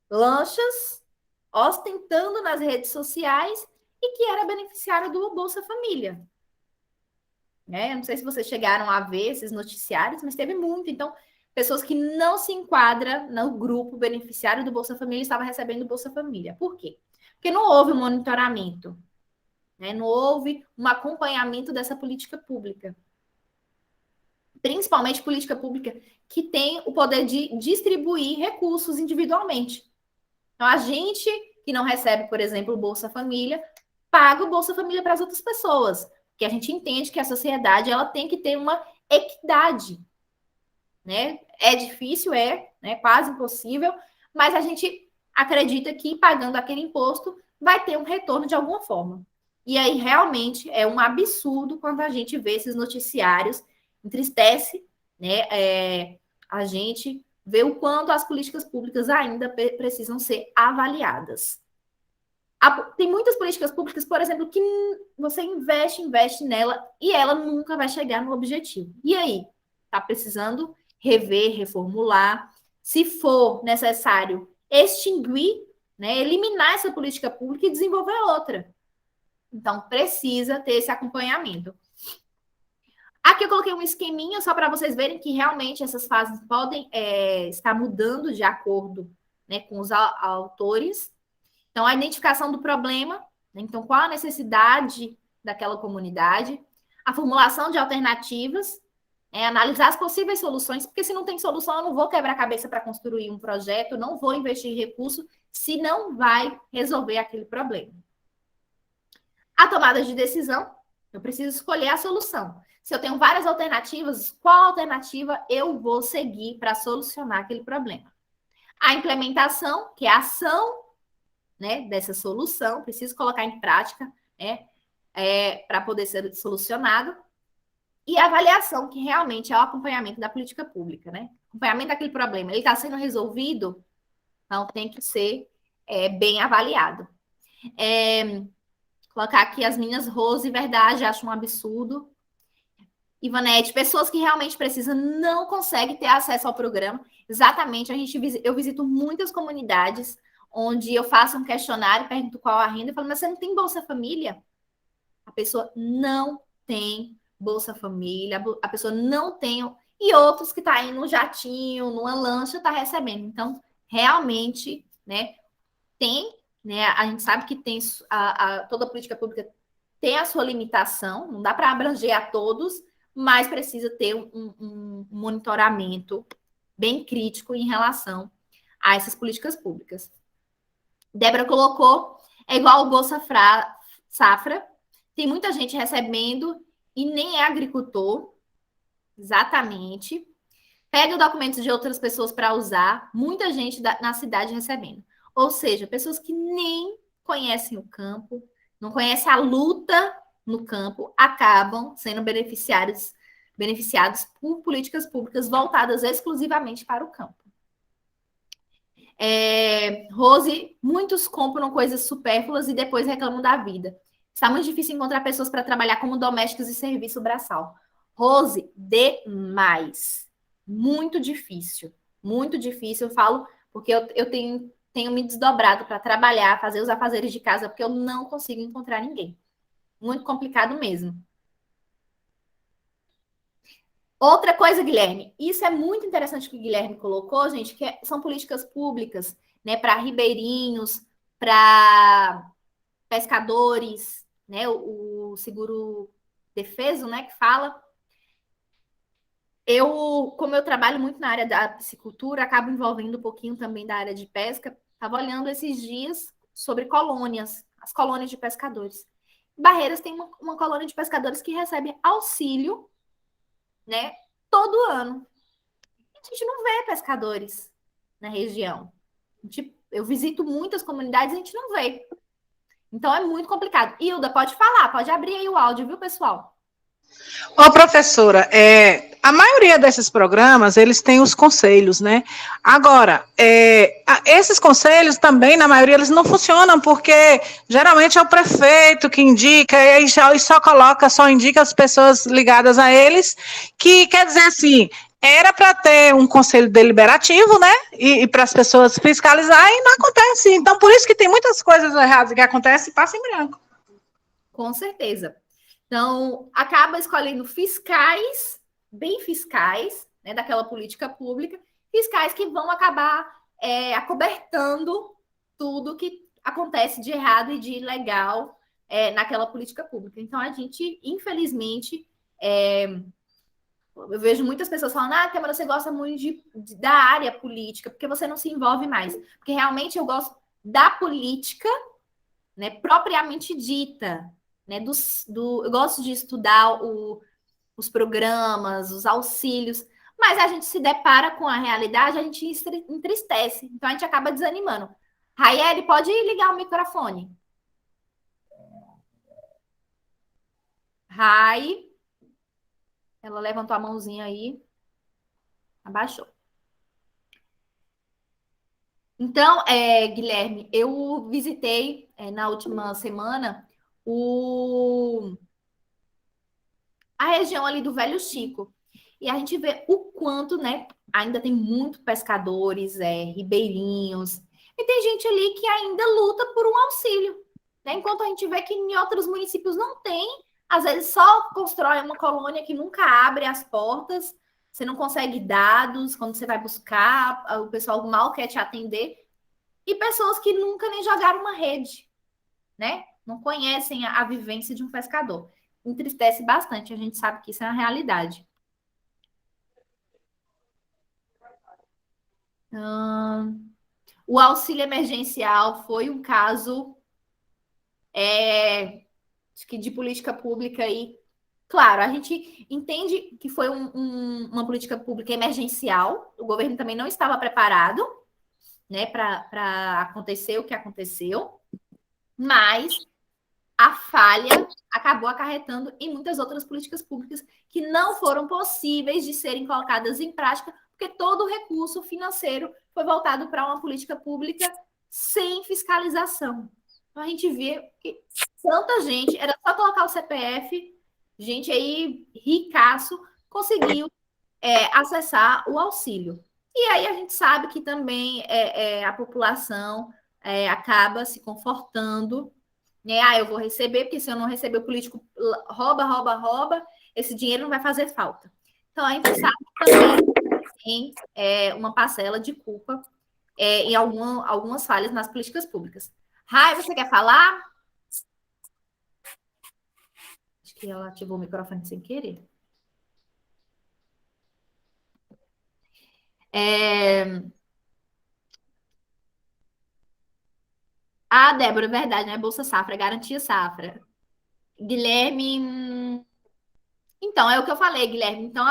lanchas ostentando nas redes sociais e que era beneficiário do Bolsa Família. Não sei se vocês chegaram a ver esses noticiários, mas teve muito. Então, pessoas que não se enquadram no grupo beneficiário do Bolsa Família estavam recebendo Bolsa Família. Por quê? Porque não houve um monitoramento, né? Não houve um acompanhamento dessa política pública. Principalmente política pública que tem o poder de distribuir recursos individualmente. Então, a gente que não recebe, por exemplo, o Bolsa Família, paga o Bolsa Família para as outras pessoas. Porque a gente entende que a sociedade ela tem que ter uma equidade. Né? É difícil, né? Quase impossível, mas a gente acredita que pagando aquele imposto vai ter um retorno de alguma forma. E aí, realmente, é um absurdo quando a gente vê esses noticiários, entristece, né? A gente vê o quanto as políticas públicas ainda precisam ser avaliadas. Tem muitas políticas públicas, por exemplo, que você investe nela e ela nunca vai chegar no objetivo. E aí? Está precisando rever, reformular. Se for necessário extinguir, né, eliminar essa política pública e desenvolver outra. Então, precisa ter esse acompanhamento. Aqui eu coloquei um esqueminha só para vocês verem que realmente essas fases podem estar mudando de acordo, né, com os autores. Então, a identificação do problema, né? Então, qual a necessidade daquela comunidade, a formulação de alternativas, analisar as possíveis soluções, porque se não tem solução, eu não vou quebrar a cabeça para construir um projeto, não vou investir recurso se não vai resolver aquele problema. A tomada de decisão, eu preciso escolher a solução. Se eu tenho várias alternativas, qual alternativa eu vou seguir para solucionar aquele problema? A implementação, que é a ação, né, dessa solução, preciso colocar em prática, né, para poder ser solucionado. E a avaliação, que realmente é o acompanhamento da política pública, né? Acompanhamento daquele problema. Ele está sendo resolvido? Então, tem que ser bem avaliado. Colocar aqui as minhas Rose, verdade, acho um absurdo. Ivanete, pessoas que realmente precisam não conseguem ter acesso ao programa. Exatamente, eu visito muitas comunidades onde eu faço um questionário, pergunto qual a renda, e falo, mas você não tem Bolsa Família? A pessoa não tem Bolsa Família, a pessoa não tem... E outros que estão aí no jatinho, numa lancha, está recebendo. Então, realmente, né, tem né? A gente sabe que tem toda política pública tem a sua limitação, não dá para abranger a todos, mas precisa ter um monitoramento bem crítico em relação a essas políticas públicas. Débora colocou, é igual o Bolsa Safra, tem muita gente recebendo e nem é agricultor, exatamente. Pega documentos de outras pessoas para usar, muita gente na cidade recebendo. Ou seja, pessoas que nem conhecem o campo, não conhecem a luta no campo, acabam sendo beneficiados por políticas públicas voltadas exclusivamente para o campo. Rose, muitos compram coisas supérfluas e depois reclamam da vida. Está muito difícil encontrar pessoas para trabalhar como domésticos e serviço braçal. Rose, demais. Muito difícil. Muito difícil. Eu falo porque eu tenho me desdobrado para trabalhar, fazer os afazeres de casa, porque eu não consigo encontrar ninguém. Muito complicado mesmo. Outra coisa, Guilherme, isso é muito interessante que o Guilherme colocou, gente, que são políticas públicas, né, para ribeirinhos, para pescadores, né, o seguro defeso, né, que fala. Como eu trabalho muito na área da piscicultura, acabo envolvendo um pouquinho também da área de pesca, estava olhando esses dias sobre colônias, as colônias de pescadores. Barreiras tem uma colônia de pescadores que recebe auxílio, né, todo ano. A gente não vê pescadores na região. Eu visito muitas comunidades e a gente não vê. Então é muito complicado. Hilda, pode falar, pode abrir aí o áudio, viu, pessoal? Ô, professora, a maioria desses programas, eles têm os conselhos, né? Agora, esses conselhos também, na maioria, eles não funcionam, porque geralmente é o prefeito que indica, e só indica as pessoas ligadas a eles, que quer dizer assim, era para ter um conselho deliberativo, né? E para as pessoas fiscalizarem, e não acontece. Então, por isso que tem muitas coisas erradas que acontecem e passam em branco. Com certeza. Então, acaba escolhendo fiscais, bem fiscais, né, daquela política pública, fiscais que vão acabar acobertando tudo que acontece de errado e de ilegal naquela política pública. Então, a gente, infelizmente, eu vejo muitas pessoas falando, Tâmara, você gosta muito da área política, porque você não se envolve mais. Porque realmente eu gosto da política, né, propriamente dita. Né, eu gosto de estudar os programas, os auxílios, mas a gente se depara com a realidade, a gente entristece, então a gente acaba desanimando. Raiele, pode ligar o microfone. Rai, ela levantou a mãozinha aí, abaixou. Então, Guilherme, eu visitei na última semana a região ali do Velho Chico. E a gente vê o quanto, né, ainda tem muito pescadores, ribeirinhos, e tem gente ali que ainda luta por um auxílio, né? Enquanto a gente vê que em outros municípios não tem, às vezes só constrói uma colônia que nunca abre as portas, você não consegue dados, quando você vai buscar, o pessoal mal quer te atender, e pessoas que nunca nem jogaram uma rede, né? Não conhecem a vivência de um pescador. Entristece bastante, a gente sabe que isso é uma realidade. O auxílio emergencial foi um caso acho que de política pública aí. Claro, a gente entende que foi uma política pública emergencial, o governo também não estava preparado, né, para acontecer o que aconteceu, mas a falha acabou acarretando em muitas outras políticas públicas que não foram possíveis de serem colocadas em prática, porque todo o recurso financeiro foi voltado para uma política pública sem fiscalização. Então, a gente vê que tanta gente, era só colocar o CPF, gente aí ricaço, conseguiu acessar o auxílio. E aí a gente sabe que também a população acaba se confortando, né? Eu vou receber, porque se eu não receber, o político rouba, esse dinheiro não vai fazer falta. Então, a gente sabe que também tem uma parcela de culpa em algumas falhas nas políticas públicas. Rai, você quer falar? Acho que ela ativou o microfone sem querer. Ah, Débora, é verdade, né? Bolsa Safra, Garantia Safra. Guilherme. Então, é o que eu falei, Guilherme. Então,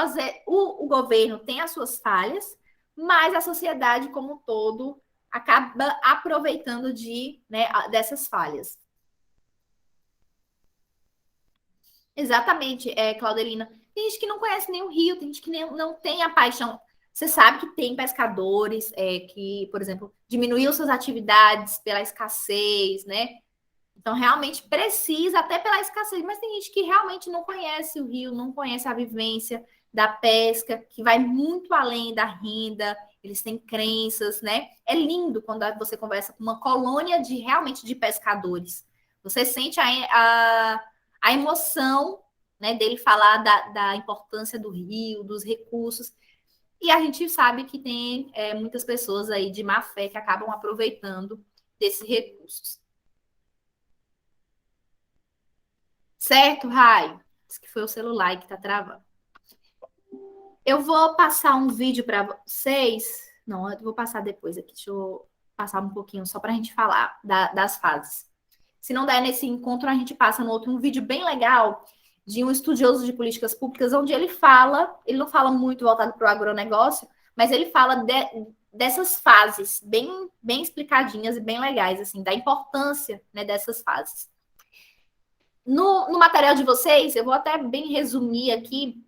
o governo tem as suas falhas, mas a sociedade como um todo acaba aproveitando dessas falhas. Exatamente, Claudelina. Tem gente que não conhece nem o Rio, tem gente que não tem a paixão. Você sabe que tem pescadores que, por exemplo, diminuíram suas atividades pela escassez, né? Então, realmente precisa, até pela escassez, mas tem gente que realmente não conhece o rio, não conhece a vivência da pesca, que vai muito além da renda, eles têm crenças, né? É lindo quando você conversa com uma colônia realmente de pescadores. Você sente a emoção, né, dele falar da importância do rio, dos recursos. E a gente sabe que tem muitas pessoas aí de má fé que acabam aproveitando desses recursos. Certo, Rai? Diz que foi o celular que tá travando. Eu vou passar um vídeo para vocês. Não, eu vou passar depois aqui. Deixa eu passar um pouquinho só para a gente falar das fases. Se não der nesse encontro, a gente passa no outro um vídeo bem legal de um estudioso de políticas públicas, onde ele não fala muito voltado para o agronegócio, mas ele fala dessas fases bem explicadinhas e bem legais, assim, da importância, né, dessas fases. No material de vocês, eu vou até bem resumir aqui,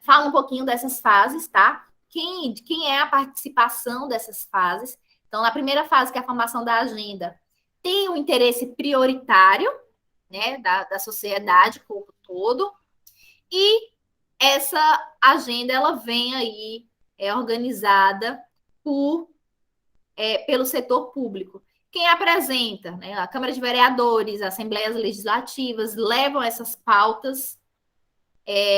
fala um pouquinho dessas fases, tá? Quem é a participação dessas fases. Então, na primeira fase, que é a formação da agenda, tem o interesse prioritário, né, da sociedade como um todo, e essa agenda, ela vem aí organizada pelo setor público. Quem apresenta, né, a Câmara de Vereadores, assembleias legislativas, levam essas pautas,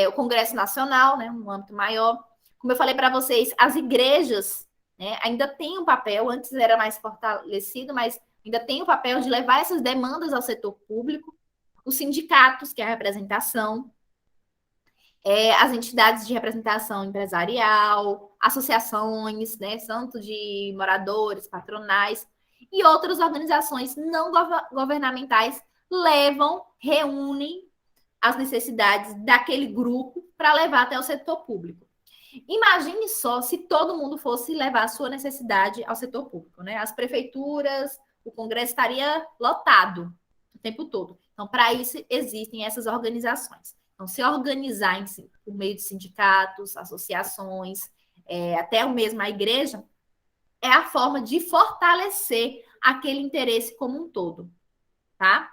o Congresso Nacional, né, um âmbito maior. Como eu falei para vocês, as igrejas, né, ainda têm um papel, antes era mais fortalecido, mas ainda tem o papel de levar essas demandas ao setor público. Os sindicatos, que é a representação, as entidades de representação empresarial, associações, né, tanto de moradores, patronais, e outras organizações não governamentais reúnem as necessidades daquele grupo para levar até o setor público. Imagine só se todo mundo fosse levar a sua necessidade ao setor público, né? As prefeituras, o Congresso estaria lotado o tempo todo. Então, para isso existem essas organizações. Então, se organizar por meio de sindicatos, associações, até mesmo a igreja, é a forma de fortalecer aquele interesse como um todo, tá?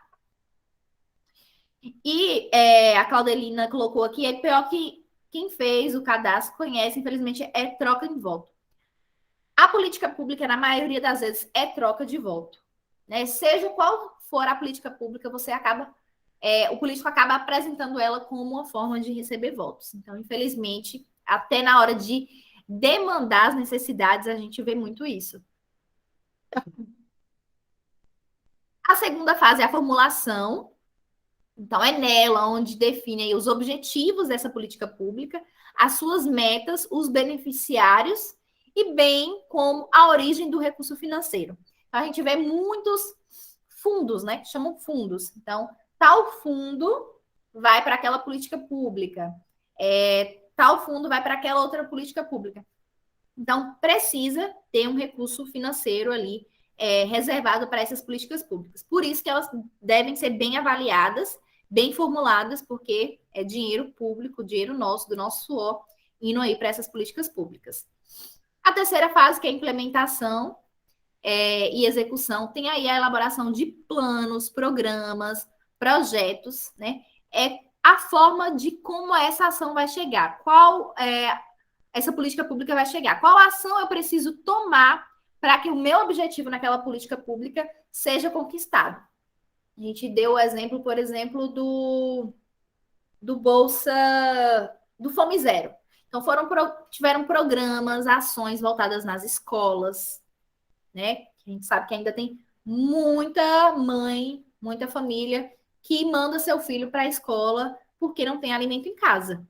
E a Claudelina colocou aqui, é pior que quem fez o cadastro conhece, infelizmente, é troca de voto. A política pública, na maioria das vezes, é troca de voto. Né? Seja qual for a política pública, o político acaba apresentando ela como uma forma de receber votos. Então, infelizmente, até na hora de demandar as necessidades, a gente vê muito isso. A segunda fase é a formulação. Então, é nela onde define aí os objetivos dessa política pública, as suas metas, os beneficiários e bem como a origem do recurso financeiro. Então, a gente vê muitos fundos, né? Que chamam fundos. Então, tal fundo vai para aquela política pública, tal fundo vai para aquela outra política pública. Então, precisa ter um recurso financeiro ali reservado para essas políticas públicas. Por isso que elas devem ser bem avaliadas, bem formuladas, porque é dinheiro público, dinheiro nosso, do nosso suor, indo aí para essas políticas públicas. A terceira fase, que é a implementação e execução, tem aí a elaboração de planos, programas, projetos, né? É a forma de como essa ação vai chegar, qual essa política pública vai chegar, qual ação eu preciso tomar para que o meu objetivo naquela política pública seja conquistado. A gente deu o exemplo, por exemplo, do Bolsa, do Fome Zero. Então, tiveram programas, ações voltadas nas escolas, né? A gente sabe que ainda tem muita mãe, muita família que manda seu filho para a escola porque não tem alimento em casa.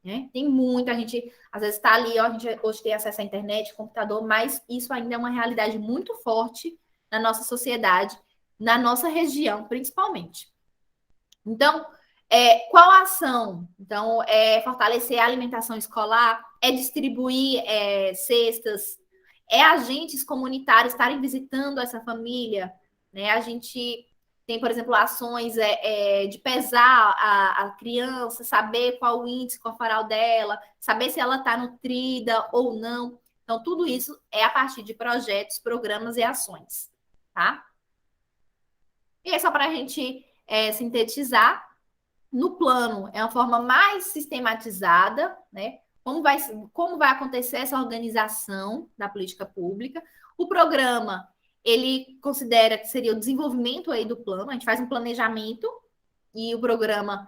Né? Tem muita gente, às vezes está ali, ó, a gente hoje tem acesso à internet, computador, mas isso ainda é uma realidade muito forte na nossa sociedade, na nossa região, principalmente. Então, qual a ação? Então, é fortalecer a alimentação escolar, é distribuir cestas, é agentes comunitários estarem visitando essa família, né? A gente tem, por exemplo, ações de pesar a criança, saber qual o índice corporal dela, saber se ela está nutrida ou não. Então, tudo isso é a partir de projetos, programas e ações, tá? E é só para a gente sintetizar, no plano é uma forma mais sistematizada, né? Como vai acontecer essa organização da política pública. O programa, ele considera que seria o desenvolvimento aí do plano, a gente faz um planejamento e o programa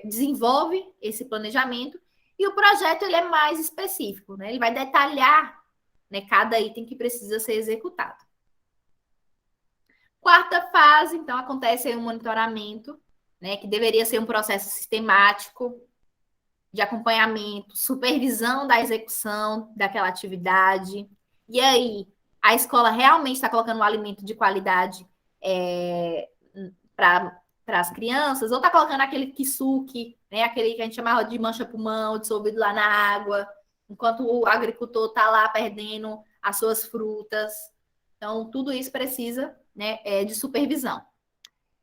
desenvolve esse planejamento, e o projeto ele é mais específico, né? Ele vai detalhar, né, cada item que precisa ser executado. Quarta fase, então, acontece aí um monitoramento, né, que deveria ser um processo sistemático de acompanhamento, supervisão da execução daquela atividade. E aí, a escola realmente está colocando um alimento de qualidade para as crianças, ou está colocando aquele kisuke, né, aquele que a gente chamava de mancha-pulmão, dissolvido lá na água, enquanto o agricultor está lá perdendo as suas frutas. Então, tudo isso precisa, né, de supervisão.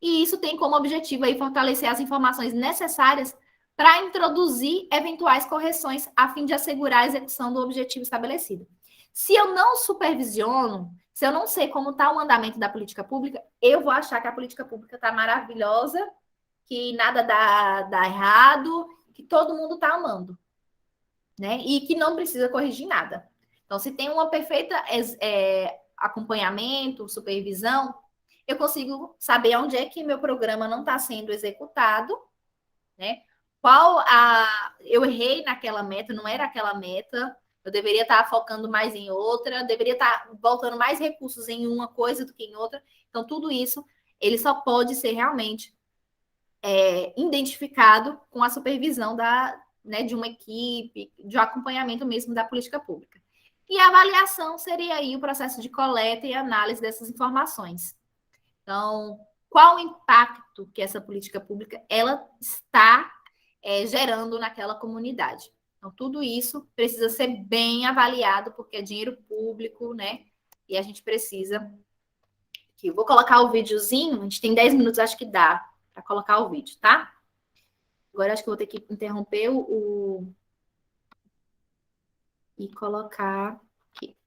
E isso tem como objetivo aí fortalecer as informações necessárias para introduzir eventuais correções a fim de assegurar a execução do objetivo estabelecido. Se eu não supervisiono, se eu não sei como está o andamento da política pública, eu vou achar que a política pública está maravilhosa, que nada dá errado, que todo mundo está amando, né? E que não precisa corrigir nada. Então, se tem uma perfeita acompanhamento, supervisão, eu consigo saber onde é que meu programa não está sendo executado, né? Eu errei naquela meta, não era aquela meta, eu deveria estar focando mais em outra, deveria estar voltando mais recursos em uma coisa do que em outra. Então, tudo isso, ele só pode ser realmente identificado com a supervisão de uma equipe, de um acompanhamento mesmo da política pública. E a avaliação seria aí o processo de coleta e análise dessas informações. Então, qual o impacto que essa política pública ela está gerando naquela comunidade? Então, tudo isso precisa ser bem avaliado, porque é dinheiro público, né? E a gente precisa... Aqui, eu vou colocar o videozinho, a gente tem 10 minutos, acho que dá para colocar o vídeo, tá? Agora, acho que eu vou ter que interromper e colocar aqui.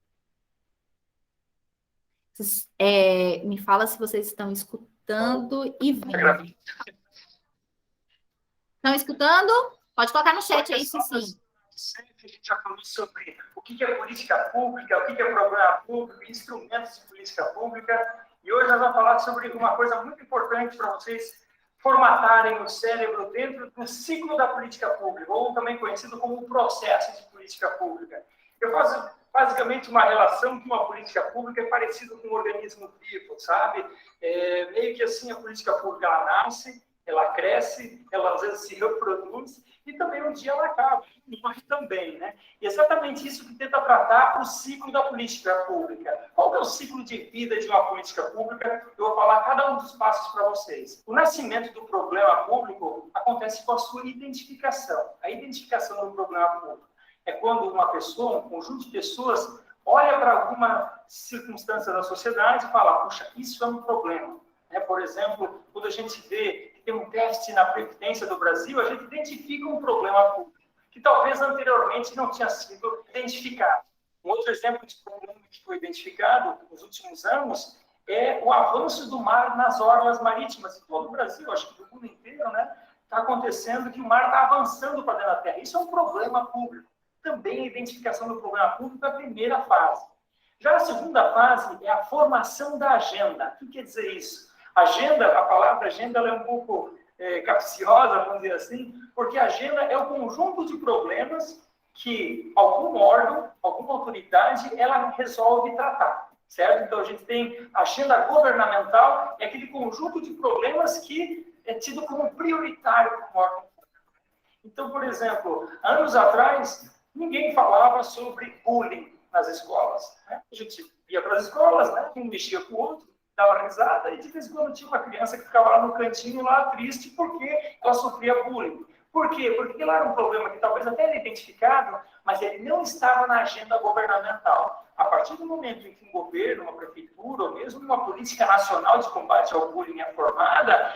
Me fala se vocês estão escutando e vendo. Estão escutando? Pode colocar no chat aí, se sim. Sempre a gente já falou sobre o que é política pública, o que é programa público, instrumentos de política pública. E hoje nós vamos falar sobre uma coisa muito importante para vocês formatarem o cérebro dentro do ciclo da política pública, ou também conhecido como o processo de política pública. Eu faço basicamente uma relação que uma política pública é parecida com um organismo vivo, sabe? Meio que assim, a política pública ela nasce, ela cresce, ela às vezes se reproduz, e também um dia ela acaba, morre também, né? E exatamente isso que tenta tratar o ciclo da política pública. Qual é o ciclo de vida de uma política pública? Eu vou falar cada um dos passos para vocês. O nascimento do problema público acontece com a sua identificação. A identificação do problema público é quando uma pessoa, um conjunto de pessoas, olha para alguma circunstância da sociedade e fala, puxa, isso é um problema. Por exemplo, quando a gente vê que tem um déficit na Previdência do Brasil, a gente identifica um problema público, que talvez anteriormente não tinha sido identificado. Um outro exemplo de problema que foi identificado nos últimos anos é o avanço do mar nas orlas marítimas em todo o Brasil, acho que no mundo inteiro, né? Está acontecendo que o mar está avançando para dentro da terra. Isso é um problema público. Também a identificação do problema público é a primeira fase. Já a segunda fase é a formação da agenda. O que quer dizer isso? Agenda, a palavra agenda ela é um pouco capciosa, vamos dizer assim, porque a agenda é o conjunto de problemas que algum órgão, alguma autoridade, ela resolve tratar. certo? Então, a gente tem a agenda governamental, é aquele conjunto de problemas que é tido como prioritário para o órgão. Então, por exemplo, anos atrás, ninguém falava sobre bullying nas escolas, né? A gente ia para as escolas, né? Um mexia com o outro, dava risada, e de vez em quando tinha uma criança que ficava lá no cantinho, lá triste, porque ela sofria bullying. Por quê? Porque lá era um problema que talvez até era identificado, mas ele não estava na agenda governamental. A partir do momento em que um governo, uma prefeitura, ou mesmo uma política nacional de combate ao bullying é formada,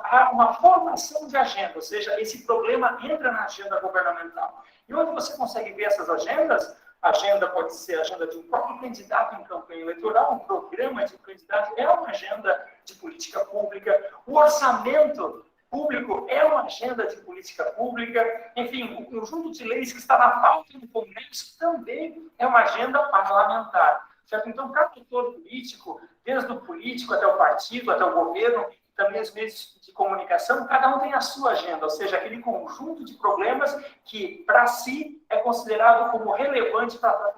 há uma formação de agenda, ou seja, esse problema entra na agenda governamental. E onde você consegue ver essas agendas? A agenda pode ser a agenda de um próprio candidato em campanha eleitoral, um programa de um candidato é uma agenda de política pública, o orçamento público é uma agenda de política pública, enfim, o conjunto de leis que está na pauta do Congresso também é uma agenda parlamentar, certo? Então, cada ator político, desde o político até o partido, até o governo, também os meios de comunicação, cada um tem a sua agenda, ou seja, aquele conjunto de problemas que, para si, é considerado como relevante para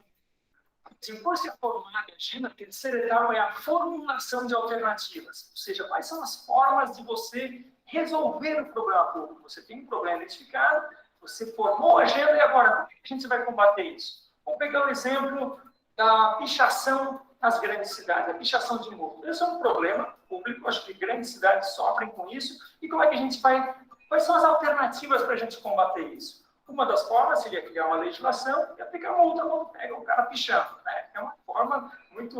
depois de formar a agenda, a terceira etapa é a formulação de alternativas, ou seja, quais são as formas de você resolver o problema público. Você tem um problema identificado, você formou a agenda e agora, como é que a gente vai combater isso? Vamos pegar o exemplo da pichação nas grandes cidades, a pichação de muro. Esse é um problema público, acho que grandes cidades sofrem com isso, e como é que a gente vai... Quais são as alternativas para a gente combater isso? Uma das formas seria criar uma legislação e aplicar uma multa quando pega o cara pichando, né? É uma forma muito,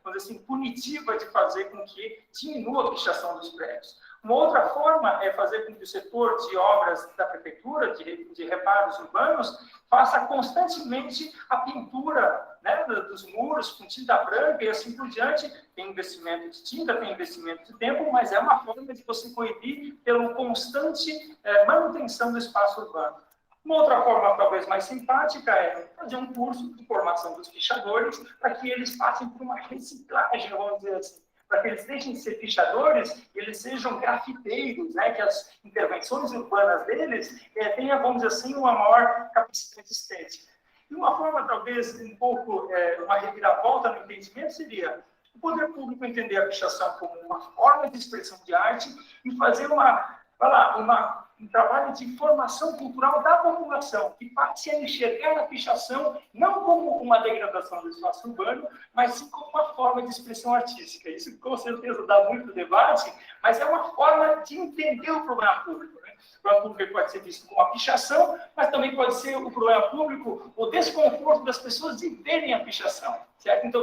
vamos dizer assim, punitiva de fazer com que diminua a pichação dos prédios. Uma outra forma é fazer com que o setor de obras da prefeitura, de reparos urbanos, faça constantemente a pintura, né, dos muros com tinta branca e assim por diante. Tem investimento de tinta, tem investimento de tempo, mas é uma forma de você coibir pela constante manutenção do espaço urbano. Uma outra forma, talvez mais simpática, é fazer um curso de formação dos pichadores para que eles passem por uma reciclagem, vamos dizer assim, para que eles deixem de ser pichadores e eles sejam grafiteiros, né? Que as intervenções urbanas deles tenham, vamos dizer assim, uma maior capacidade estética. E uma forma, talvez, um pouco, uma reviravolta no entendimento seria o poder público entender a pichação como uma forma de expressão de arte e fazer um trabalho de formação cultural da população, que passe a enxergar a pichação não como uma degradação do espaço urbano, mas sim como uma forma de expressão artística. Isso, com certeza, dá muito debate, mas é uma forma de entender o problema público, né? O problema público pode ser visto como a pichação, mas também pode ser o problema público, o desconforto das pessoas de verem a pichação, certo? Então,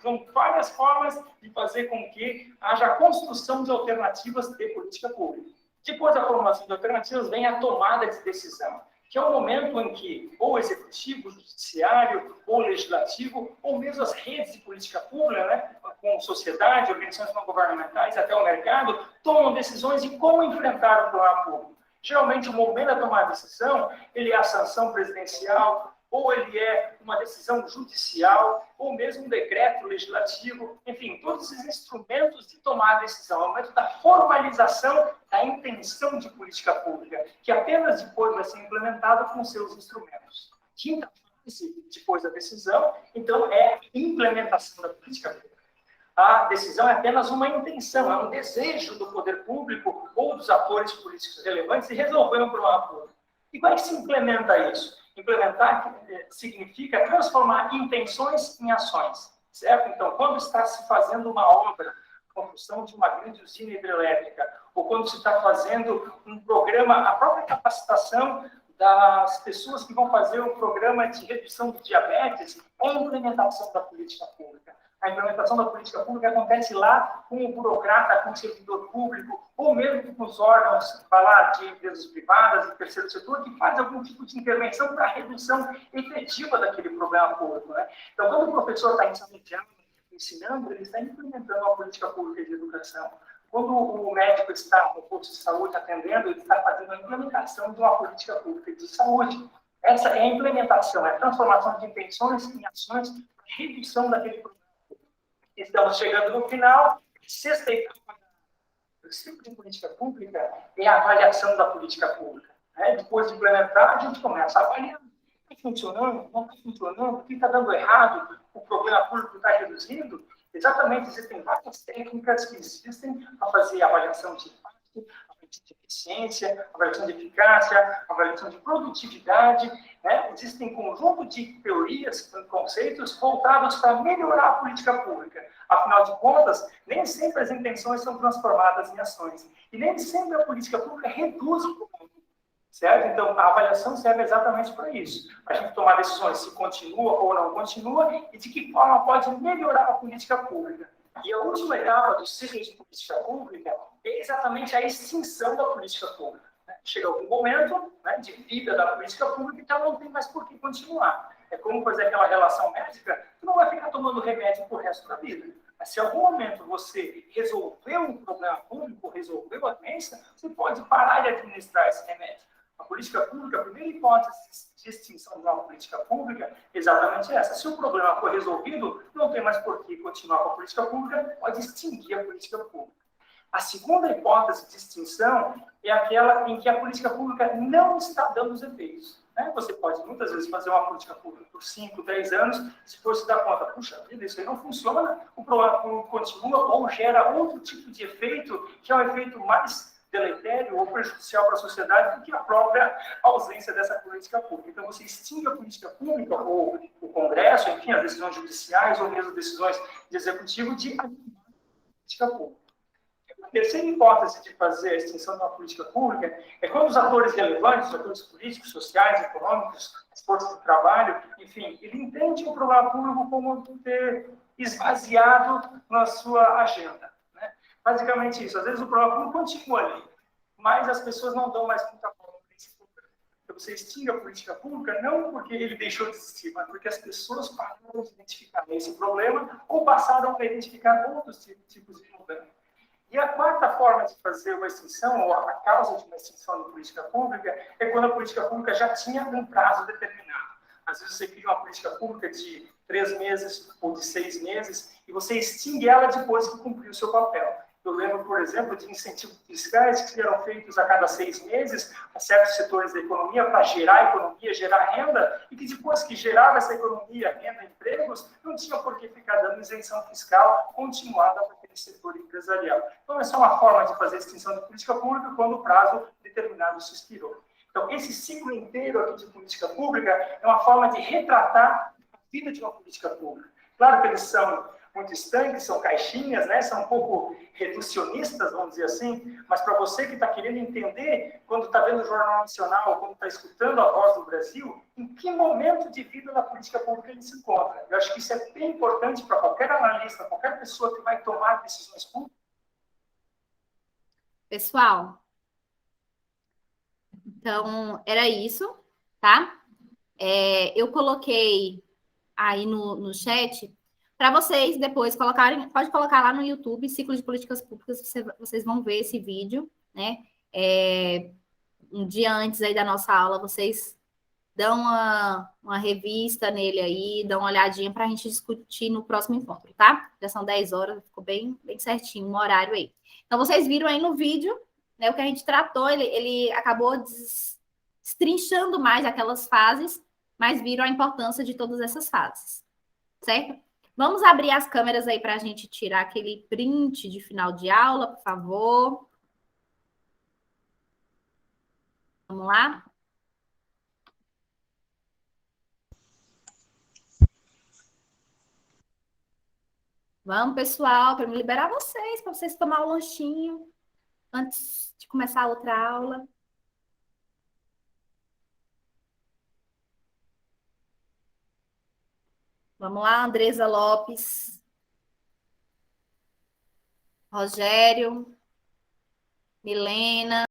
são várias formas de fazer com que haja a construção de alternativas de política pública. Depois da formulação de alternativas, vem a tomada de decisão, que é o momento em que ou o executivo, o judiciário, ou o legislativo, ou mesmo as redes de política pública, né, com sociedade, organizações não governamentais, até o mercado, tomam decisões de como enfrentar o problema público. Geralmente, o momento da tomada de decisão, ele é a sanção presidencial, ou ele é uma decisão judicial, ou mesmo um decreto legislativo, enfim, todos esses instrumentos de tomar a decisão, é o momento da formalização da intenção de política pública, que apenas depois vai ser implementada com seus instrumentos. Quinta fase, depois da decisão, então, é a implementação da política pública. A decisão é apenas uma intenção, é um desejo do poder público ou dos atores políticos relevantes de resolver um problema público. E como é que se implementa isso? Implementar significa transformar intenções em ações, certo? Então, quando está se fazendo uma obra, construção de uma grande usina hidrelétrica, ou quando se está fazendo um programa, a própria capacitação das pessoas que vão fazer um programa de redução do diabetes, é a implementação da política pública. A implementação da política pública acontece lá com o burocrata, com o servidor público, ou mesmo com os órgãos de empresas privadas, do terceiro setor, que faz algum tipo de intervenção para a redução efetiva daquele problema público, né? Então, quando o professor está em sala de aula, ensinando, ele está implementando uma política pública de educação. Quando o médico está no posto de saúde atendendo, ele está fazendo a implementação de uma política pública de saúde. Essa é a implementação, é a transformação de intenções em ações para a redução daquele problema. Estamos chegando no final. Sexta etapa do ciclo de política pública é a avaliação da política pública, né? Depois de implementar, a gente começa a avaliar. Está funcionando? Não está funcionando? O que está dando errado? O problema público está reduzindo? Exatamente, existem várias técnicas que existem para fazer avaliação de impacto, avaliação de eficiência, avaliação de eficácia, avaliação de produtividade, né? Existem um conjunto de teorias, conceitos voltados para melhorar a política pública. Afinal de contas, nem sempre as intenções são transformadas em ações. E nem sempre a política pública reduz o problema. Certo? Então, a avaliação serve exatamente para isso. A gente tomar decisões se continua ou não continua e de que forma pode melhorar a política pública. E a última etapa do ciclo de política pública é exatamente a extinção da política pública. Chega algum momento, né, de vida da política pública, então não tem mais por que continuar. É como fazer aquela relação médica, que não vai ficar tomando remédio por resto da vida. Mas se em algum momento você resolveu um problema público, resolveu a doença, você pode parar de administrar esse remédio. A política pública, a primeira hipótese de extinção de uma política pública é exatamente essa. Se o problema for resolvido, não tem mais por que continuar com a política pública, pode extinguir a política pública. A segunda hipótese de extinção é aquela em que a política pública não está dando os efeitos. Né? Você pode, muitas vezes, fazer uma política pública por 5, 10 anos, se for se dar conta, puxa vida, isso aí não funciona, o problema público continua ou gera outro tipo de efeito, que é um efeito mais deletério ou prejudicial para a sociedade do que a própria ausência dessa política pública. Então, você extingue a política pública, ou o Congresso, enfim, as decisões judiciais, ou mesmo decisões de executivo, de política pública. A terceira hipótese de fazer a extinção de uma política pública é quando os atores relevantes, os atores políticos, sociais, econômicos, as forças de trabalho, enfim, ele entende o problema público como ter esvaziado na sua agenda. Basicamente isso. Às vezes o problema público continua ali, mas as pessoas não dão mais muita bola para esse problema. Então, você extingue a política pública não porque ele deixou de existir, mas porque as pessoas pararam de identificar esse problema ou passaram a identificar outros tipos de problema. E a quarta forma de fazer uma extinção, ou a causa de uma extinção de política pública, é quando a política pública já tinha um prazo determinado. Às vezes você cria uma política pública de 3 meses ou de 6 meses e você extingue ela depois que cumpriu o seu papel. Eu lembro, por exemplo, de incentivos fiscais que eram feitos a cada 6 meses a certos setores da economia para gerar economia, gerar renda, e que depois que gerava essa economia, renda, empregos, não tinha por que ficar dando isenção fiscal continuada para aquele setor empresarial. Então, essa é uma forma de fazer extinção de política pública quando o prazo determinado se expirou. Então, esse ciclo inteiro aqui de política pública é uma forma de retratar a vida de uma política pública. Claro que eles são muito estanques, são caixinhas, né? São um pouco reducionistas, vamos dizer assim, mas para você que está querendo entender, quando está vendo o Jornal Nacional, quando está escutando a Voz do Brasil, em que momento de vida da política pública ele se encontra. Eu acho que isso é bem importante para qualquer analista, qualquer pessoa que vai tomar decisões públicas. Pessoal, então era isso, tá? Eu coloquei aí no chat para vocês depois colocarem, pode colocar lá no YouTube, Ciclo de Políticas Públicas, vocês vão ver esse vídeo, né? Um dia antes aí da nossa aula, vocês dão uma revista nele aí, dão uma olhadinha para a gente discutir no próximo encontro, tá? Já são 10 horas, ficou bem certinho o horário aí. Então, vocês viram aí no vídeo, né, o que a gente tratou, ele acabou destrinchando mais aquelas fases, mas viram a importância de todas essas fases, certo? Vamos abrir as câmeras aí para a gente tirar aquele print de final de aula, por favor. Vamos lá? Vamos, pessoal, para me liberar vocês, para vocês tomar o lanchinho antes de começar a outra aula. Vamos lá, Andresa Lopes. Rogério. Milena.